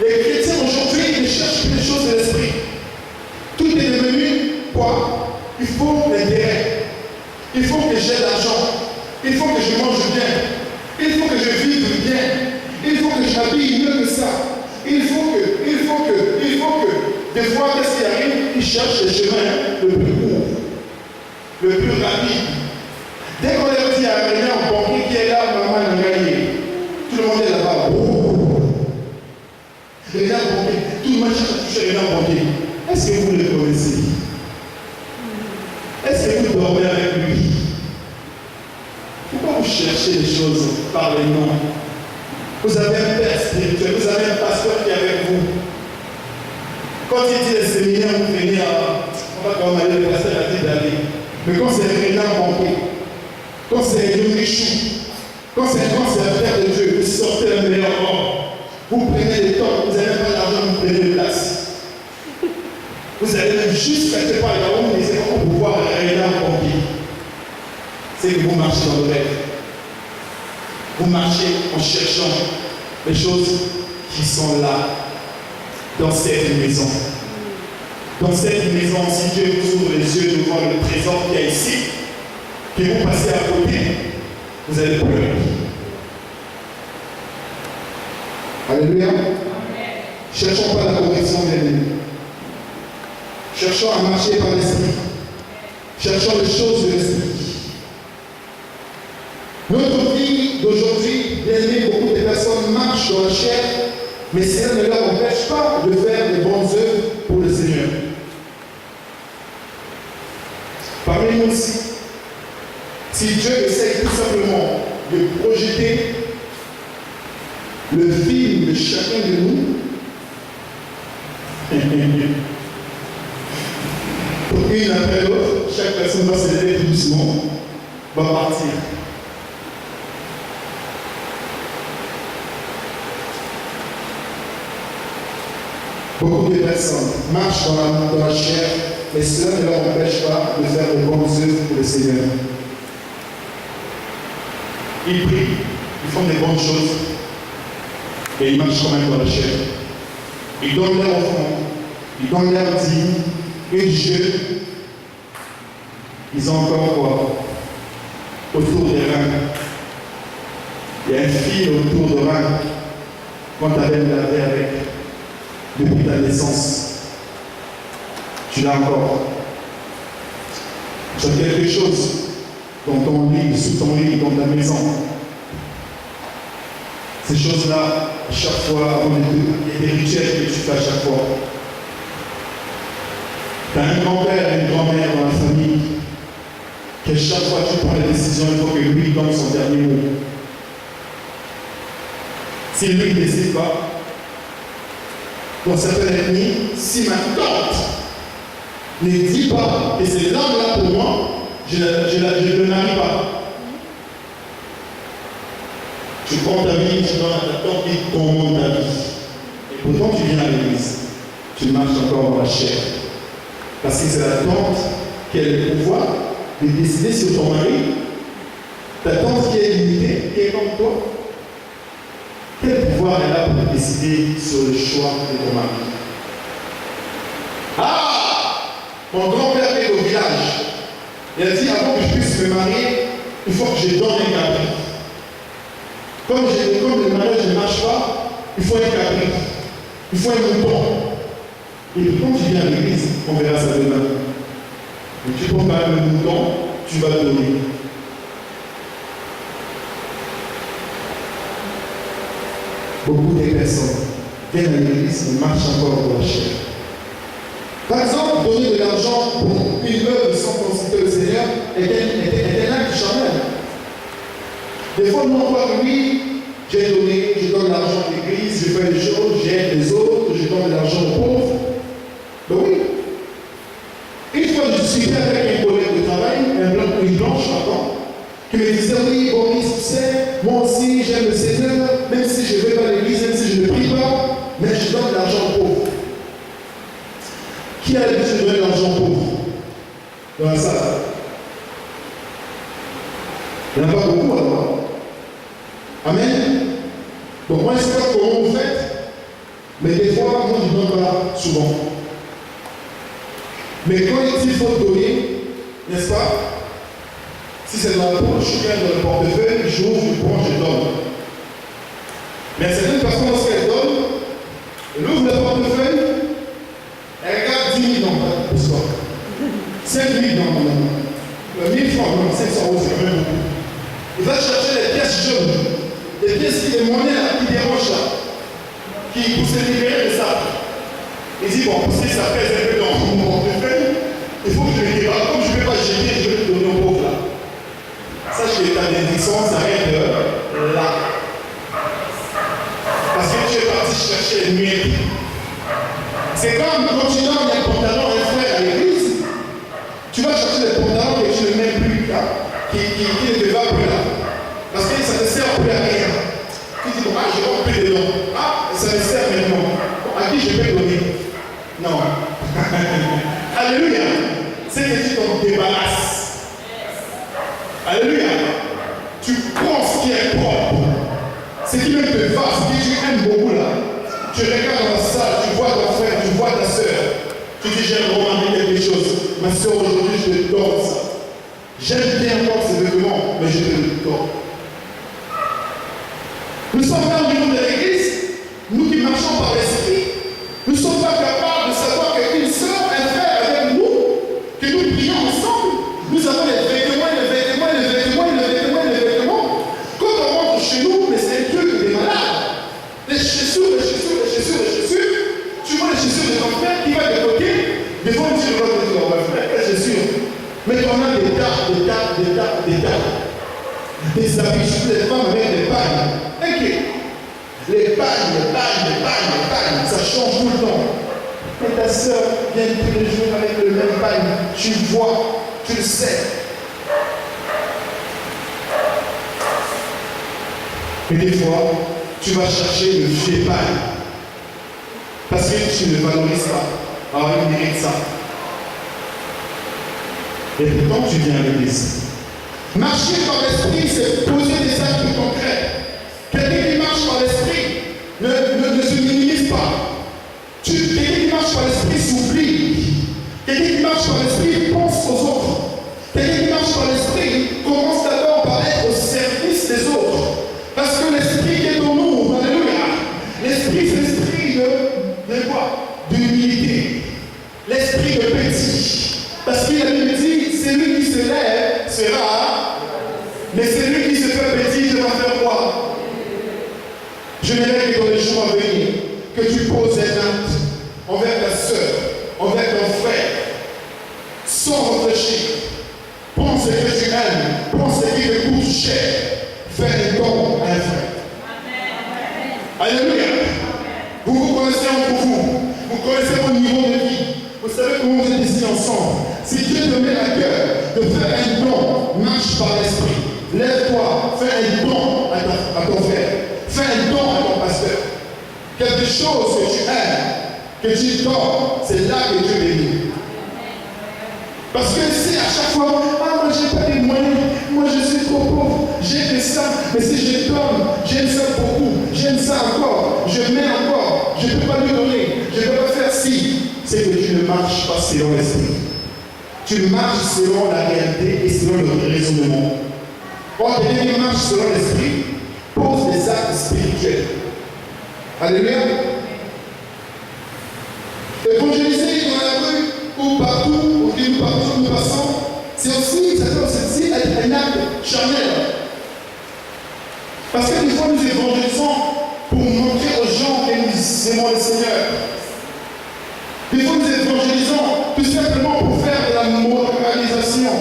Les chrétiens aujourd'hui, ils ne cherchent plus les choses de l'esprit. Tout est devenu quoi? Il faut l'intérêt. Il faut que j'ai l'argent. Il faut que je mange bien. Il faut que je vive bien. Il faut que j'habille mieux que ça. Il faut que. Des fois, qu'est-ce qui arrive? Ils cherchent le chemin le plus court, le plus rapide. Dès qu'on leur dit à un banquier qui est là, maman a gagné. Tout le monde est là-bas. Regarde banquier. Tout le monde cherche à toucher les banquier. Est-ce que vous le connaissez? Est-ce que vous dormez avec lui? Pourquoi vous cherchez les choses par les noms? Vous avez un père spirituel, vous avez un pasteur qui est avec vous. Quand il dit les séminaires, vous venez à. On va quand même aller, le pasteur a dit d'aller. Mais quand c'est un réunion banquier, quand c'est un Richou, quand c'est un grand serviteur de Dieu, vous sortez le meilleur homme. Vous prenez les temps, vous n'avez pas d'argent, vous prenez les places. Vous allez même juste quelque part là où vous êtes pour pouvoir réunir un banquier. C'est que vous marchez dans le rêve. Vous marchez en cherchant les choses qui sont là, dans cette maison. Dans cette maison, si Dieu vous ouvre les yeux de voir le présent qu'il y a ici, que vous passez à côté, vous allez pleurer. Alléluia. Cherchons pas la correction de l'ennemi. Cherchons à marcher par l'esprit. Cherchons les choses de l'esprit. Notre vie d'aujourd'hui, bien aimé, beaucoup de personnes marchent dans la chair, mais cela ne leur empêche pas de faire des bonnes œuvres pour le Seigneur. Parmi nous aussi, si Dieu essaie tout simplement de projeter le film de chacun de nous, pour une après l'autre, chaque personne va se lever doucement, va partir. Beaucoup de personnes marchent dans la chair, mais cela ne leur empêche pas de faire de bonnes œuvres pour le Seigneur. Ils prient, ils font des bonnes choses, et ils marchent quand même dans la chair. Ils donnent leur offrande, ils donnent leur dîme, et Dieu, ils ont encore quoi? Autour des reins. Il y a un fil autour des reins quand tu avais lavé avec. Depuis ta naissance, tu l'as encore. Tu as quelque chose dans ton lit, sous ton lit, dans ta maison. Ces choses-là, à chaque fois, il y a des rituels que tu fais à chaque fois. Tu as un grand-père et une grand-mère dans la famille, que chaque fois que tu prends la décision, il faut que lui donne son dernier mot. Si lui ne décide pas, dans certaines ethnies, si ma tante ne dit pas que c'est l'homme-là pour moi, je ne le marie pas. Tu prends ta vie, tu donnes à ta tante qui commande ta vie. Et pourtant tu viens à l'église, tu marches encore dans la chair. Parce que c'est la tante qui a le pouvoir de décider sur ton mari, ta tante qui est limitée, qui est comme toi. Quel pouvoir elle a pour décider sur le choix de ton mari? Ah! Mon grand-père est au village. Il a dit, avant que je puisse me marier, il faut que je donne un caprice. Comme le mariage ne marche pas, il faut un caprice. Il faut un mouton. Et puis quand tu viens à l'église, on verra ça demain. Mais tu prends quand même le mouton, tu vas le donner. Beaucoup de personnes viennent à l'église et marchent encore dans la chair. Par exemple, donner de l'argent pour une œuvre sans consulter le Seigneur est un acte charnel. Des fois, nous on croit que oui, j'ai donné, je donne l'argent à l'église, je fais des choses, j'aide les autres, je donne de l'argent aux pauvres. Donc oui. Une fois, je discutais avec un collègue de travail, une blanche maintenant, qui me disait, oui, Boris, tu sais, moi aussi j'aime le Seigneur, même si je ne vais pas à l'église, même si je ne prie pas, mais je donne de l'argent aux pauvres. Qui a l'habitude de donner de l'argent aux pauvres dans la salle? Il n'y en a pas beaucoup alors. Amen. Donc moi je ne sais pas comment vous faites, mais des fois, moi je ne donne pas souvent. Mais quand il faut donner, n'est-ce pas? Si c'est dans la poche, je viens dans le portefeuille, j'ouvre, je prends, je donne. Mais certaines personnes, lorsqu'elles donnent, elles ouvrent le portefeuille, elles regardent 10 000 dans le score. 5 000 dans 1000 francs, non, 500 euros, c'est quand même beaucoup. Il va chercher les pièces jaunes, les pièces qui des monnaies là, qui dérangent là, qui pour se libérer de ça. Il dit, bon, parce que ça pèse un peu dans mon portefeuille, il faut que je le débarque. Comme je ne vais pas jeter, je vais le donner aux pauvres là. Sache que ta bénédiction s'arrête là. Parce que tu es parti chercher les miettes. C'est comme quand tu donnes un pantalon à un frère à l'église, tu vas chercher les pantalons que tu ne mets plus là, qui ne te va plus là. Parce que ça ne sert plus à rien. Tu dis, bon, ah, je vais plus dedans. Ah, ça me sert maintenant. Bon, à qui je peux donner? Non. Alléluia. C'est que tu t'en débarrasses. Alléluia. Tu prends ce qui est propre. Ce qui même te va, ce que tu aimes beaucoup là. Tu regardes dans la salle, tu vois ton frère, tu vois ta soeur. Tu dis, j'ai remarqué quelque chose. Ma soeur, aujourd'hui, je te donne ça. J'aime bien encore ces vêtements, mais je te le tords. Nous sommes là au niveau de l'église, nous qui marchons par l'esprit, nous ne sommes pas capables de savoir qu'une sœur, un frère avec nous, que nous prions ensemble, nous avons les vêtements, les vêtements, les vêtements, les vêtements, les vêtements. Quand on rentre chez nous, mais c'est un truc des malades. Les chaussures, les chaussures, les chaussures, les chaussures. Tu vois les chaussures de ton frère qui va de côté, devant Dieu, on va dire, oh, frère, quelles chaussures. Mais on a des tas, des tas, des tas, des tas. Des habits, surtout les femmes avec des pagnes. Les pagnes, ça change tout le temps. Mais ta soeur vient tous les jours avec le même pagne. Tu vois, tu le sais. Et des fois, tu vas chercher le vieux pagne. Parce que tu ne valorises pas. Alors il mérite ça. Et pourtant, tu viens à l'église. Marcher par l'esprit, c'est poser des actes concrets. Quelqu'un qui marche par l'esprit ne se minimise pas. Quelqu'un qui marche par l'esprit s'oublie. Quelqu'un qui marche par l'esprit pense aux autres. Quelqu'un qui marche par l'esprit commence d'abord par être au service des autres. Parce que l'esprit qui est en nous, alléluia, l'esprit c'est l'esprit de quoi? D'humilité. L'esprit de petit. Parce qu'il a dit, celui qui se lève sera, mais celui qui se fait petit, je vais faire quoi? Je n'aimerais que dans les jours à venir, que tu poses un acte envers ta soeur, envers ton frère, sans réfléchir. Pense ce que tu aimes, pense ce qui te coûte cher. Fais un don à un frère. Alléluia. Vous vous connaissez entre vous, vous connaissez vos niveaux de vie, vous savez comment vous êtes ici ensemble. Si Dieu te met à cœur de faire un don, marche par l'esprit. Lève-toi, fais un don à ton frère. Fais un don à ton pasteur. Quelque chose que tu aimes, que tu donnes, c'est là que Dieu bénit. Parce que si à chaque fois, ah moi j'ai pas les moyens, moi je suis trop pauvre, j'ai que ça, mais si je donne, j'aime ça beaucoup, j'aime ça encore, je mets encore, je ne peux pas lui donner, je ne peux pas faire ci, c'est que tu ne marches pas selon l'esprit. Tu marches selon la réalité et selon le raisonnement. Or, quelqu'un qui marche selon l'esprit pose des actes spirituels. Alléluia. Évangéliser dans la rue ou partout, où nous passons, c'est aussi, ça peut aussi être un acte charnel. Parce que des fois nous évangélisons pour montrer aux gens que nous aimons le Seigneur. Des fois nous évangélisons tout simplement pour faire de la moralisation.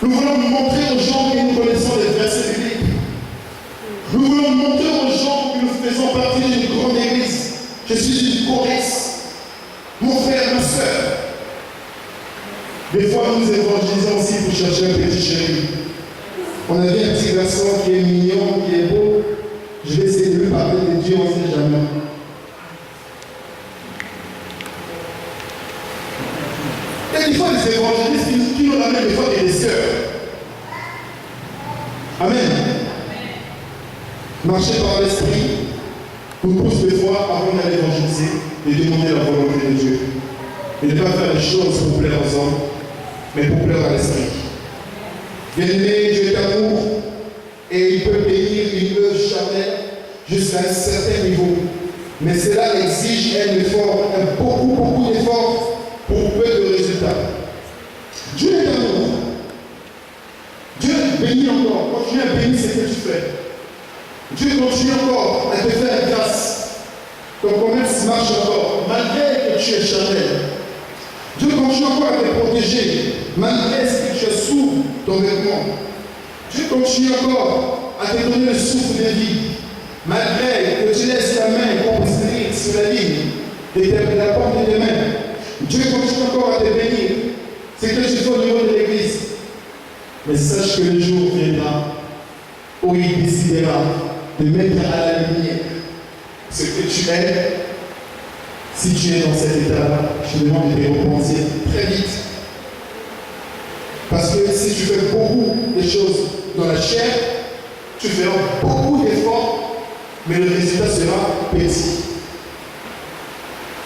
Nous voulons montrer aux gens que nous connaissons les versets bibliques. Nous voulons montrer aux gens que nous faisons partie d'une grande église. Je suis une choriste. Mon frère, ma soeur. Des fois, nous évangélisons aussi pour chercher un petit chéri. On a vu un petit garçon qui est mignon, qui est beau. Je vais essayer de lui parler de Dieu, on ne sait jamais. Et des fois, les évangélistes qui nous ramènent des fois des sœurs. Amen. Marcher par l'esprit nous pousse des fois, avant d'aller évangéliser, de demander la volonté de Dieu. Et ne pas faire les choses pour plaire aux hommes, mais pour plaire à l'esprit. Bien-aimé, Dieu est amour, et il peut bénir une œuvre charnelle jusqu'à un certain niveau. Mais cela exige un effort, beaucoup d'efforts pour peu de résultats. Dieu est amour. Dieu bénit encore. Continue à bénir ce que tu fais. Dieu continue encore à te faire grâce. Ton commerce marche encore, malgré que tu es charnel. Dieu continue encore à te protéger, malgré ce que tu es sous ton vêtement. Dieu continue encore à te donner le souffle de vie, malgré que tu laisses ta main pour s'écrire sur la ligne de la porte de tes mains. Dieu continue encore à te bénir. C'est que tu fais au niveau de l'église. Mais sache que le jour viendra où il décidera de mettre à la lumière ce que tu es. Si tu es dans cet état-là, je te demande de te repentir très vite. Parce que si tu fais beaucoup de choses dans la chair, tu feras beaucoup d'efforts, mais le résultat sera petit.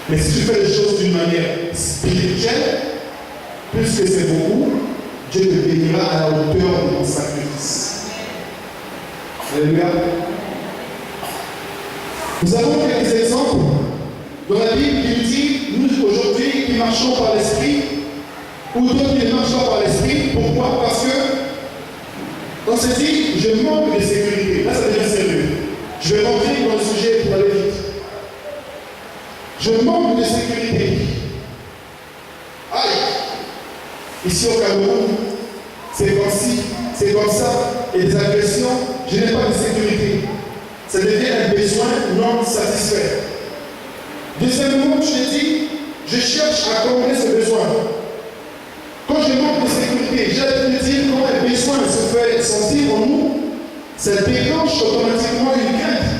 Mais si tu fais les choses d'une manière spirituelle, plus que c'est beaucoup, Dieu te bénira à la hauteur de ton sacrifice. Alléluia. Nous avons quelques exemples dans la Bible qui nous dit, nous aujourd'hui qui marchons par l'Esprit, ou d'autres qui ne marchent pas par l'Esprit. Pourquoi? Parce que on se dit, je manque de sécurité. Là, ça devient sérieux. Je vais rentrer dans le sujet pour aller vite. Je manque de sécurité. Aïe! Ici au Cameroun, c'est comme ci, c'est comme ça. Et des agressions, je n'ai pas de sécurité. Ça devient un besoin non satisfait. Deuxièmement, je te dis, je cherche à combler ce besoin. Quand je manque de sécurité, j'allais te dire comment un besoin se fait sentir en nous, ça déclenche automatiquement une crainte.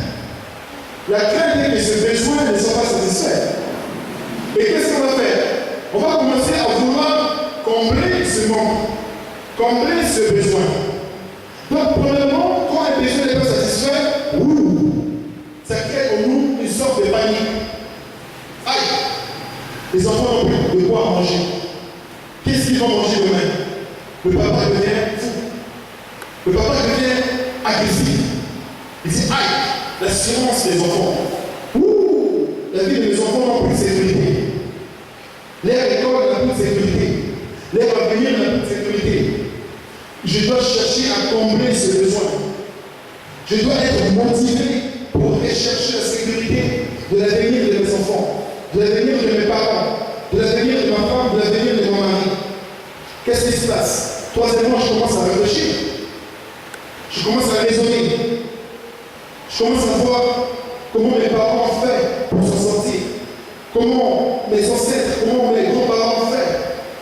La crainte est que ce besoin ne soit pas satisfait. Et qu'est-ce qu'on va faire? On va commencer à vouloir combler ce manque, combler ce besoin. Donc, premièrement, quand un besoin n'est pas satisfait, ça crée en nous une sorte de panique. Aïe! Les enfants n'ont plus de quoi manger. Qu'est-ce qu'ils vont manger demain? Le papa devient fou. Le papa devient agressif. Il dit aïe, l'assurance des enfants. La vie de mes enfants n'a plus de sécurité. Leur école n'a plus de sécurité. Leur avenir n'a plus de sécurité. Je dois chercher à combler ce besoin. Je dois être motivé pour aller chercher la sécurité de l'avenir de mes enfants, de l'avenir de mes parents, de l'avenir de ma femme, de l'avenir de mon mari. Qu'est-ce qui se passe? Troisièmement, je commence à réfléchir. Je commence à raisonner. Je commence à voir comment mes parents ont fait pour s'en sortir. Comment mes ancêtres, comment mes grands-parents ont fait.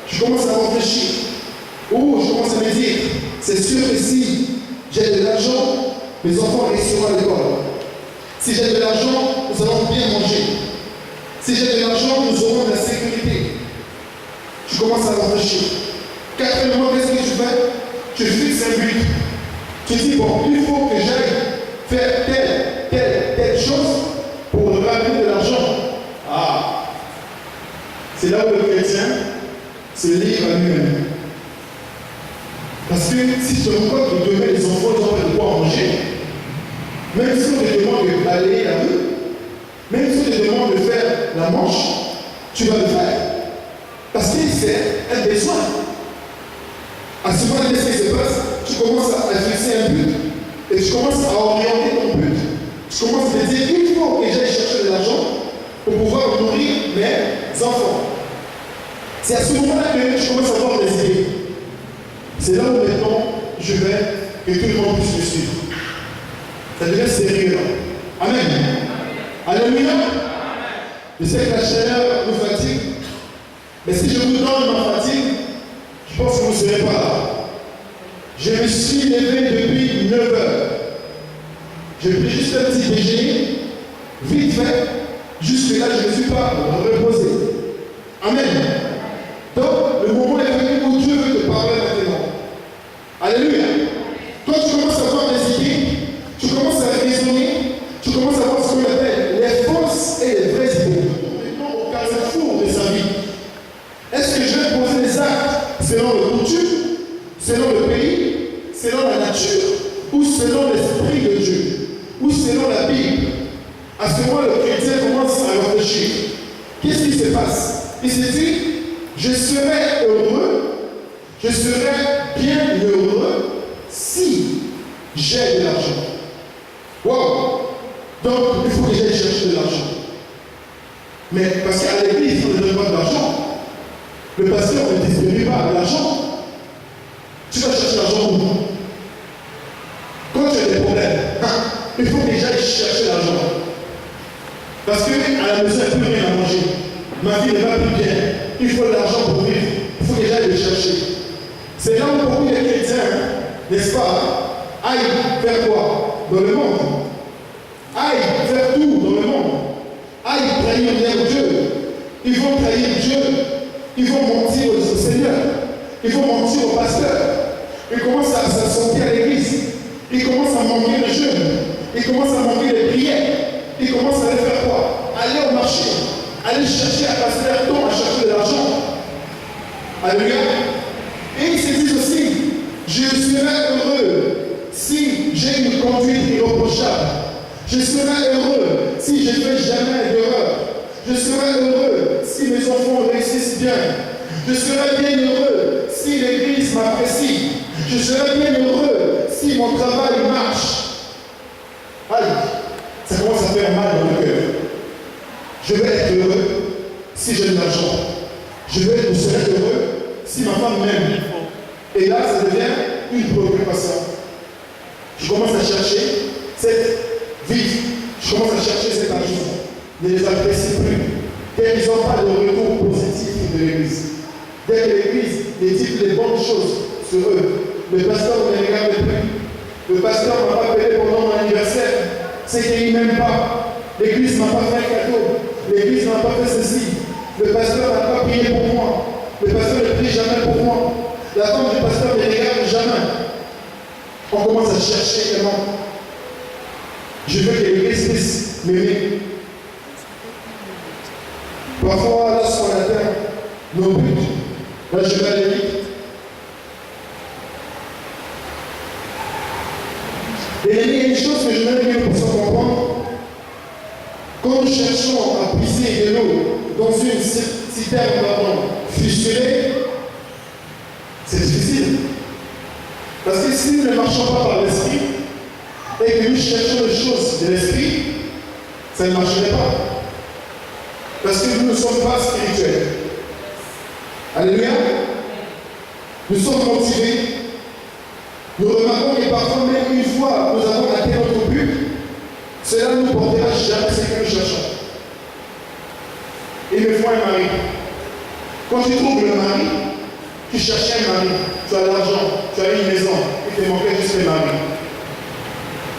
Je commence à réfléchir. Je commence à me dire, c'est sûr que si j'ai de l'argent, mes enfants réussiront à l'école. Si j'ai de l'argent, nous allons bien manger. Si j'ai de l'argent, nous aurons de la sécurité. Je commence à réfléchir. Quatrièmement, qu'est-ce que tu fais? Tu fixes un but. Tu dis, bon, il faut que j'aille faire telle chose pour ramener de l'argent. C'est là où le chrétien se livre à lui-même. Parce que si je te vois que demain les enfants n'ont pas de quoi manger, même si on te demande de balayer la rue, même si on te demande de faire la manche, tu vas le faire. Parce que c'est un besoin. À ce moment-là, qu'est-ce qui se passe? Tu commences à fixer un but et tu commences à orienter ton but. Tu commences à te dire il faut que j'aille chercher de l'argent pour pouvoir nourrir mes enfants. C'est à ce moment-là que je commence à avoir des idées. C'est là où maintenant je vais que tout le monde puisse me suivre. Ça devient sérieux. Amen. Alléluia. Je sais que la chaleur nous fatigue, mais si je vous donne ma fatigue, je pense que vous ne serez pas là. Je me suis levé depuis 9 heures. J'ai pris juste un petit déjeuner, vite fait. Jusque-là, je ne suis pas reposé. Amen. Donc, le moment est venu où Dieu veut te parler maintenant. Alléluia. Quand tu commences à avoir des idées, tu commences à raisonner, tu commences à voir ce qu'on appelle les fausses et les vraies idées. Maintenant, au carrefour de sa vie. Est-ce que je vais poser des actes selon le coutume, selon le pays, selon la nature, ou selon l'esprit de Dieu, ou selon la Bible? À ce moment, le chrétien commence à réfléchir. Qu'est-ce qui se passe? Il se dit, je serai heureux, je serai bien heureux si j'ai de l'argent. Wow! Donc, il faut que j'aille chercher de l'argent. Mais parce qu'à l'église, on ne donne pas d'argent. Le pasteur ne distribue pas de l'argent. Tu vas chercher l'argent où? Quand tu as des problèmes, il faut que j'aille chercher l'argent. Parce qu'à la maison, il n'y a plus rien à manger. Ma vie ne va plus bien. Il faut de l'argent pour vivre. Il faut que j'aille le chercher. C'est là où beaucoup de chrétiens, n'est-ce pas, aillent faire quoi? Dans le monde. Aillent faire tout dans le monde. Aillent trahir Dieu. Ils vont trahir Dieu. Ils vont mentir au Seigneur. Ils vont mentir au pasteur. Ils commencent à s'asseoir à l'église. Ils commencent à manquer de jeûne. Ils commencent à manquer de prières. Ils commencent à aller faire quoi? Aller au marché. Aller chercher à passer leur temps à chercher de l'argent. Alléluia. Et ils se disent aussi Je serai heureux si j'ai une conduite irréprochable. Je serai heureux si je ne fais jamais d'erreur. Je serai heureux si mes enfants réussissent bien. Je serai bien heureux si l'église m'apprécie. Je serai bien heureux si mon travail marche. Aïe, ça commence à faire mal dans le cœur. Je vais être heureux si j'ai de l'argent. Je serai heureux si ma femme m'aime. Et là, ça devient une préoccupation. Je commence à chercher cette vie. Je commence à chercher cet argent. Ne les apprécie plus. Dès qu'ils n'ont pas de retour positif de l'église. Dès que l'église les dit les bonnes choses sur eux, le pasteur ne les regarde plus. Le pasteur ne m'a pas payé pendant mon anniversaire. C'est qu'il ne m'aime pas. L'église ne m'a pas fait un cadeau. L'église n'a pas fait ceci. Le pasteur n'a pas prié pour moi. Le pasteur ne prie jamais pour moi. La femme du pasteur ne les regarde jamais. On commence à chercher également. Je veux que l'église puisse m'aimer. Parfois, lorsqu'on atteint nos buts, là je vais aller vite. Et il y a une chose que je voudrais bien pour se comprendre. Quand nous cherchons à puiser de l'eau dans une citerne fusionnée, c'est difficile. Parce que si nous ne marchons pas par l'esprit et que nous cherchons les choses de l'esprit, ça ne marcherait pas. Parce que nous ne sommes pas spirituels. Alléluia. Nous sommes motivés. Nous remarquons que parfois, même une fois nous avons atteint notre but, cela ne nous portera jamais ce que nous cherchons. Il me faut un mari. Quand tu trouves le mari, tu cherchais un mari, tu as l'argent, tu as une maison, il te manquait juste le mari.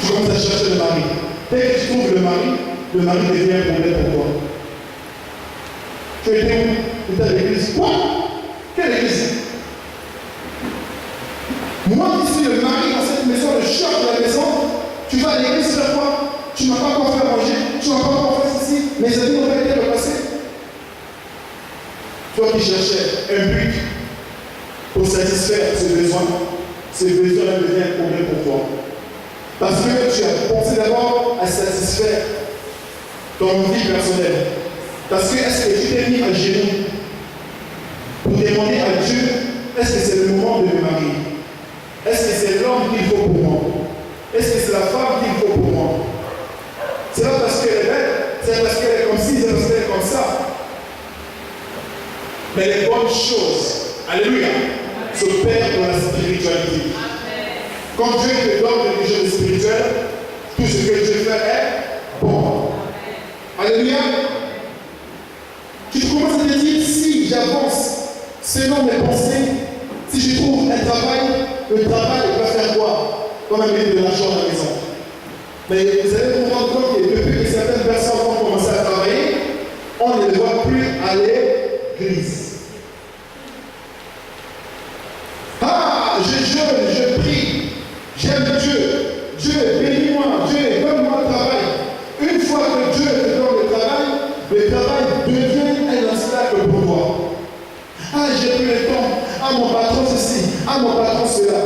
Tu commences à chercher le mari. Dès que tu trouves le mari devient un problème pour toi. Tu étais où? Tu étais à l'église. Quoi? Quelle église? Moi qui suis le mari dans cette maison, le chef de la maison, tu vas à l'église chaque fois, tu ne m'as pas encore fait manger, tu ne m'as pas encore fait ceci, mes amis n'ont pas été le passé. Toi qui cherchais un but pour satisfaire ce besoin devient un problème pour toi. Parce que tu as pensé d'abord à satisfaire ton vie personnelle. Parce que est-ce que tu t'es mis à genoux pour demander à Dieu, est-ce que c'est le moment de me marier? Est-ce que c'est l'homme qu'il faut pour moi? Est-ce que c'est la femme qu'il faut pour moi? C'est pas parce qu'elle est belle, c'est parce qu'elle est comme ci, c'est parce qu'elle est comme ça. Mais les bonnes choses, alléluia, se perdent dans la spiritualité. Quand Dieu te donne quelque chose de spirituel, tout ce que Dieu fait est bon. Alléluia. Tu commences à te dire, si j'avance selon mes pensées, si je trouve un travail, le travail va faire quoi? On va mettre de l'argent à la maison. Mais vous allez vous rendre compte que depuis que certaines personnes ont commencé à travailler, on ne les voit plus aller à l'église. Ah, je jeûne, je prie, j'aime Dieu. Dieu, bénis-moi, Dieu, donne-moi le travail. Une fois que Dieu te donne le travail devient un obstacle pour toi. Ah, j'ai plus le temps. Ah, mon patron ceci. Ah, mon patron cela.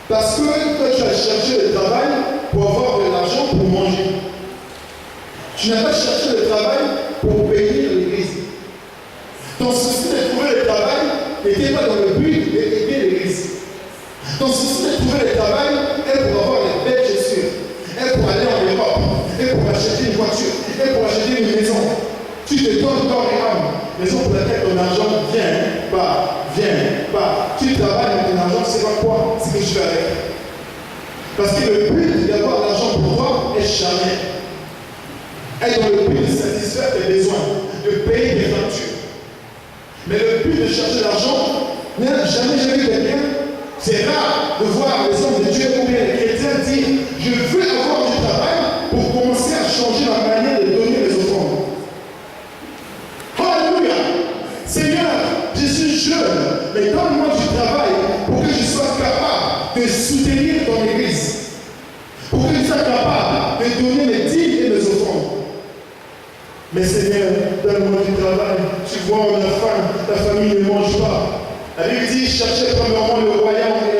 Parce que toi, tu as cherché le travail pour avoir de l'argent pour manger. Tu n'as pas cherché le travail pour bénir l'église. Ton souci de trouver le travail n'était pas dans le but d'aider l'église. Ton souci de trouver le travail est pour avoir les belles chaussures, est pour aller en Europe, est pour acheter une voiture, est pour acheter une maison. Tu te donnes corps et âme. Raison pour laquelle ton argent vient pas. Tu travailles avec ton argent, c'est pas quoi? C'est que je fais avec. Parce que le but d'avoir l'argent pour toi est charnel. Est dans le but de satisfaire tes besoins, de payer tes factures. Mais le but de chercher l'argent, n'a jamais vu quelqu'un. C'est rare de voir les hommes de Dieu ou bien les chrétiens dire je veux avoir du travail pour commencer à changer la manière de donner les offrandes. Alléluia! Seigneur, je suis jeune, mais donne-moi du travail pour que je sois capable de soutenir ton église. Pour que je sois capable de donner mes dîmes et mes offrandes. Mais Seigneur, donne-moi du travail. Tu vois, on a faim, ta famille ne mange pas. La Bible dit, cherchez premièrement le royaume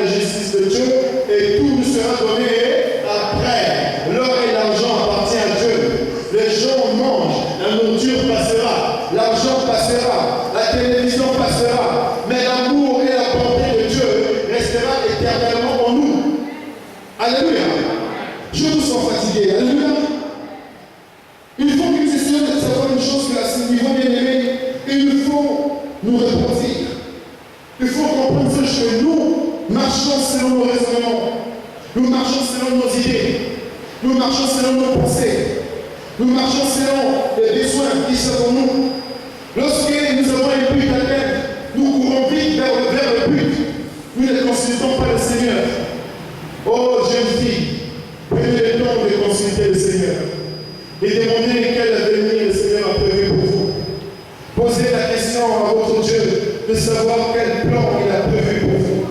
pour dire. Il faut comprendre que nous marchons selon nos raisonnements. Nous marchons selon nos idées. Nous marchons selon nos pensées. Nous marchons selon les besoins qui sont en nous. Lorsque nous avons un but à atteindre, nous courons vite vers le but. Nous ne consultons pas le Seigneur. Oh, jeune fille, prenez le temps de consulter le Seigneur et demandez quel avenir le Seigneur a prévu pour vous. Posez la question à votre Dieu de savoir quel plan il a prévu pour vous.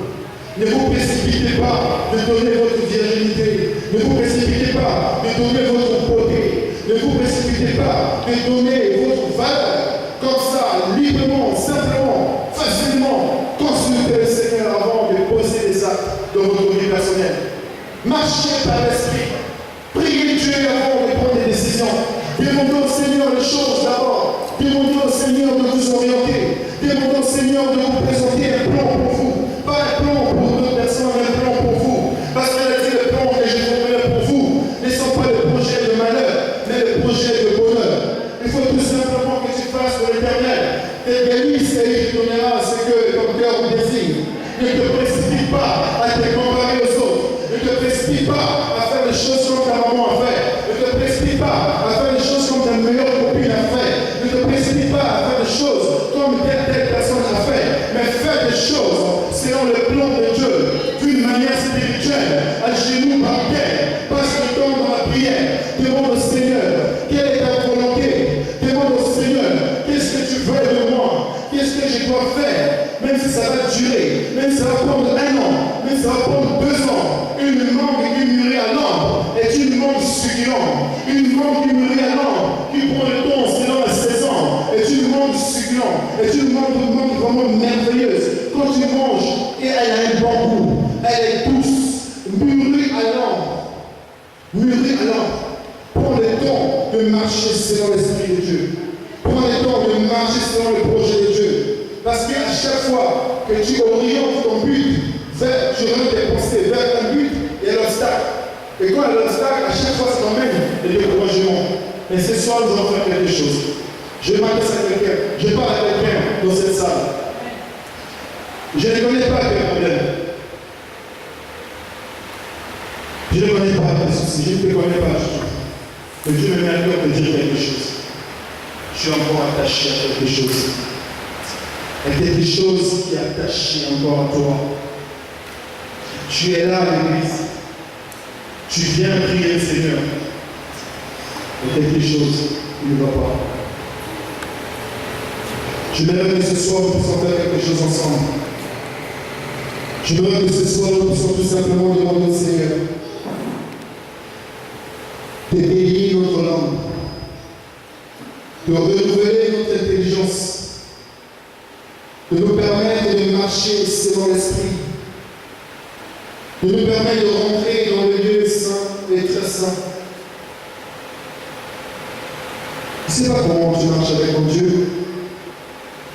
Ne vous précipitez pas de donner votre virginité. Ne vous précipitez pas de donner votre beauté. Ne vous précipitez pas de donner votre valeur comme ça, librement, simplement, facilement. Consultez le Seigneur avant de poser des actes dans votre vie personnelle. Marchez par l'Esprit. Priez Dieu avant de prendre des décisions. Demandez au Seigneur les choses d'abord. Demandez au Seigneur de vous orienter. Demandez au Seigneur de vous présenter un plan pour vous. Pas un plan pour d'autres personnes, mais un plan pour vous. Parce qu'elle a dit le plan que je formulerai pour vous ne sont pas le projet de malheur, mais le projet de bonheur. Il faut tout simplement que tu fasses pour l'éternel. Tes délices et il te donnera ce que ton cœur vous désire. Ne te précipite pas à te comparer aux autres. Ne te précipite pas à faire les choses comme ta maman a fait. Ne te précipite pas à faire les choses comme ta meilleure copine a fait. Ne te précipite pas à faire des choses comme telle personne a fait. Mais fais des choses selon le plan de Dieu, d'une manière spirituelle, à genoux par terre. Passe le temps dans la prière. Demande au Seigneur, quelle est ta volonté? Demande au Seigneur, qu'est-ce que tu veux de moi? Qu'est-ce que je dois faire? Même si ça va durer, même si ça va prendre 1 an, même si ça va prendre 2 ans, une mangue qui mûrit à l'ombre est une mangue succulente. Une mangue qui mûrit à l'ombre, qui prend le temps selon la saison, est une mangue succulente, est une mangue vraiment merveilleuse. Quand tu manges, et elle a un bon goût, elle est douce, mûrie à l'ombre. Mûrie à l'ombre. Prends le temps de marcher selon l'Esprit de Dieu. Prends le temps de marcher selon le projet de Dieu. Parce qu'à chaque fois que tu orientes ton but, tu orientes tes pensées vers un but, il y a l'obstacle. Et quand il y a l'obstacle, à chaque fois, ça t'emmène le découragement. Et ce soir, nous allons faire quelque chose. Je m'adresse à quelqu'un, je parle à quelqu'un dans cette salle. Je ne connais pas tes problèmes. Je ne connais pas tes soucis, je ne te connais pas. Mais Dieu me met à cœur de dire quelque chose. Je suis encore attaché à quelque chose. Il y a quelque chose qui est attaché encore à toi. Tu es là à l'église. Tu viens prier le Seigneur. Il y a quelque chose qui ne va pas. Je m'aimerais que ce soir nous puissions faire quelque chose ensemble. Je m'aimerais que ce soir nous puissions tout simplement demander au Seigneur d'éveiller notre langue, de renouveler notre intelligence, de nous permettre de marcher selon l'Esprit, de nous permettre de rentrer dans le lieu saint et très saint. Je ne sais pas comment tu marches avec ton Dieu.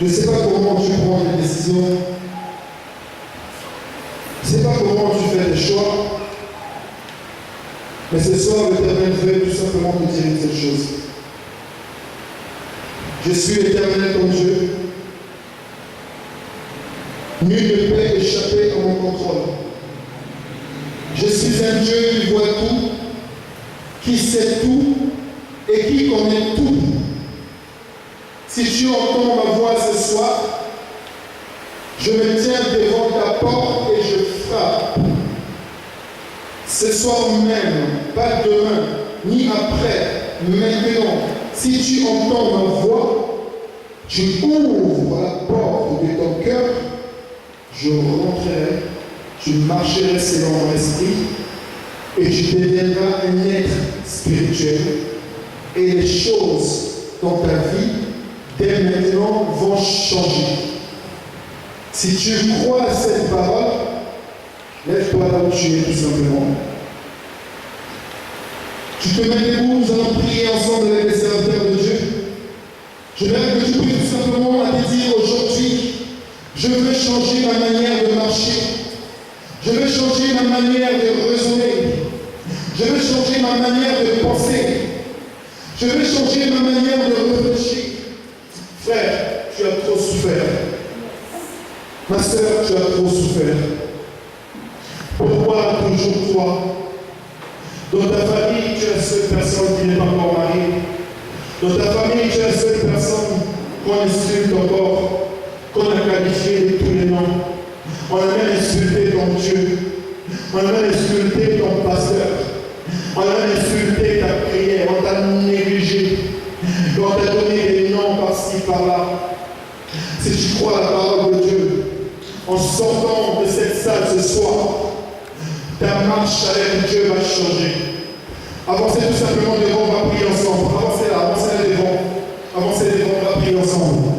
Je ne sais pas comment tu prends des décisions. Je ne sais pas comment tu fais des choix. Mais ce soir, l'Éternel veut tout simplement te dire une seule chose. Je suis l'Éternel ton Dieu. Nul ne peut échapper à mon contrôle. Je suis un Dieu qui voit tout, qui sait tout et qui connaît tout. Si tu entends ma voix ce soir, je me tiens devant ta porte et je frappe. Ce soir même, pas demain, ni après, maintenant, si tu entends ma voix, tu ouvres la porte de ton cœur, je rentrerai, tu marcherai selon mon esprit et tu deviendras un être spirituel et les choses dans ta vie dès maintenant vont changer. Si tu crois à cette parole, lève-toi là où tu es tout simplement. Tu te mets debout, nous allons prier ensemble avec les serviteurs de Dieu. Je voudrais que tu pries tout simplement à te dire aujourd'hui, je veux changer ma manière de marcher. Je veux changer ma manière de raisonner. Je veux changer ma manière de penser. Je veux changer ma manière de réfléchir. Frère, tu as trop souffert. Ma sœur, tu as trop souffert. Pourquoi toujours toi? Dans ta famille, tu es la seule personne qui n'est pas encore mariée. Dans ta famille, tu es la seule personne qu'on insulte encore, qu'on a qualifiée de tous les noms. On a même insulté ton Dieu. On a même insulté ton pasteur. On a même insulté ta prière. On t'a négligé. On t'a donné des noms par-ci, par-là. Si tu crois la parole de Dieu, en sortant de cette salle ce soir, ta marche avec Dieu va changer. Avancez tout simplement devant, on va prier ensemble. Avancez là, avancez là devant. Avancez devant, on va prier ensemble.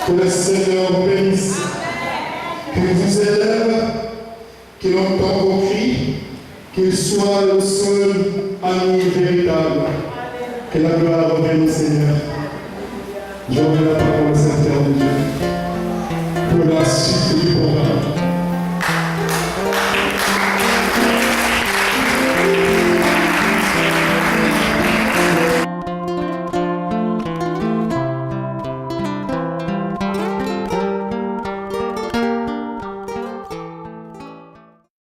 Que le Seigneur bénisse, qu'il vous élève, qu'il entende vos cris, qu'il soit le seul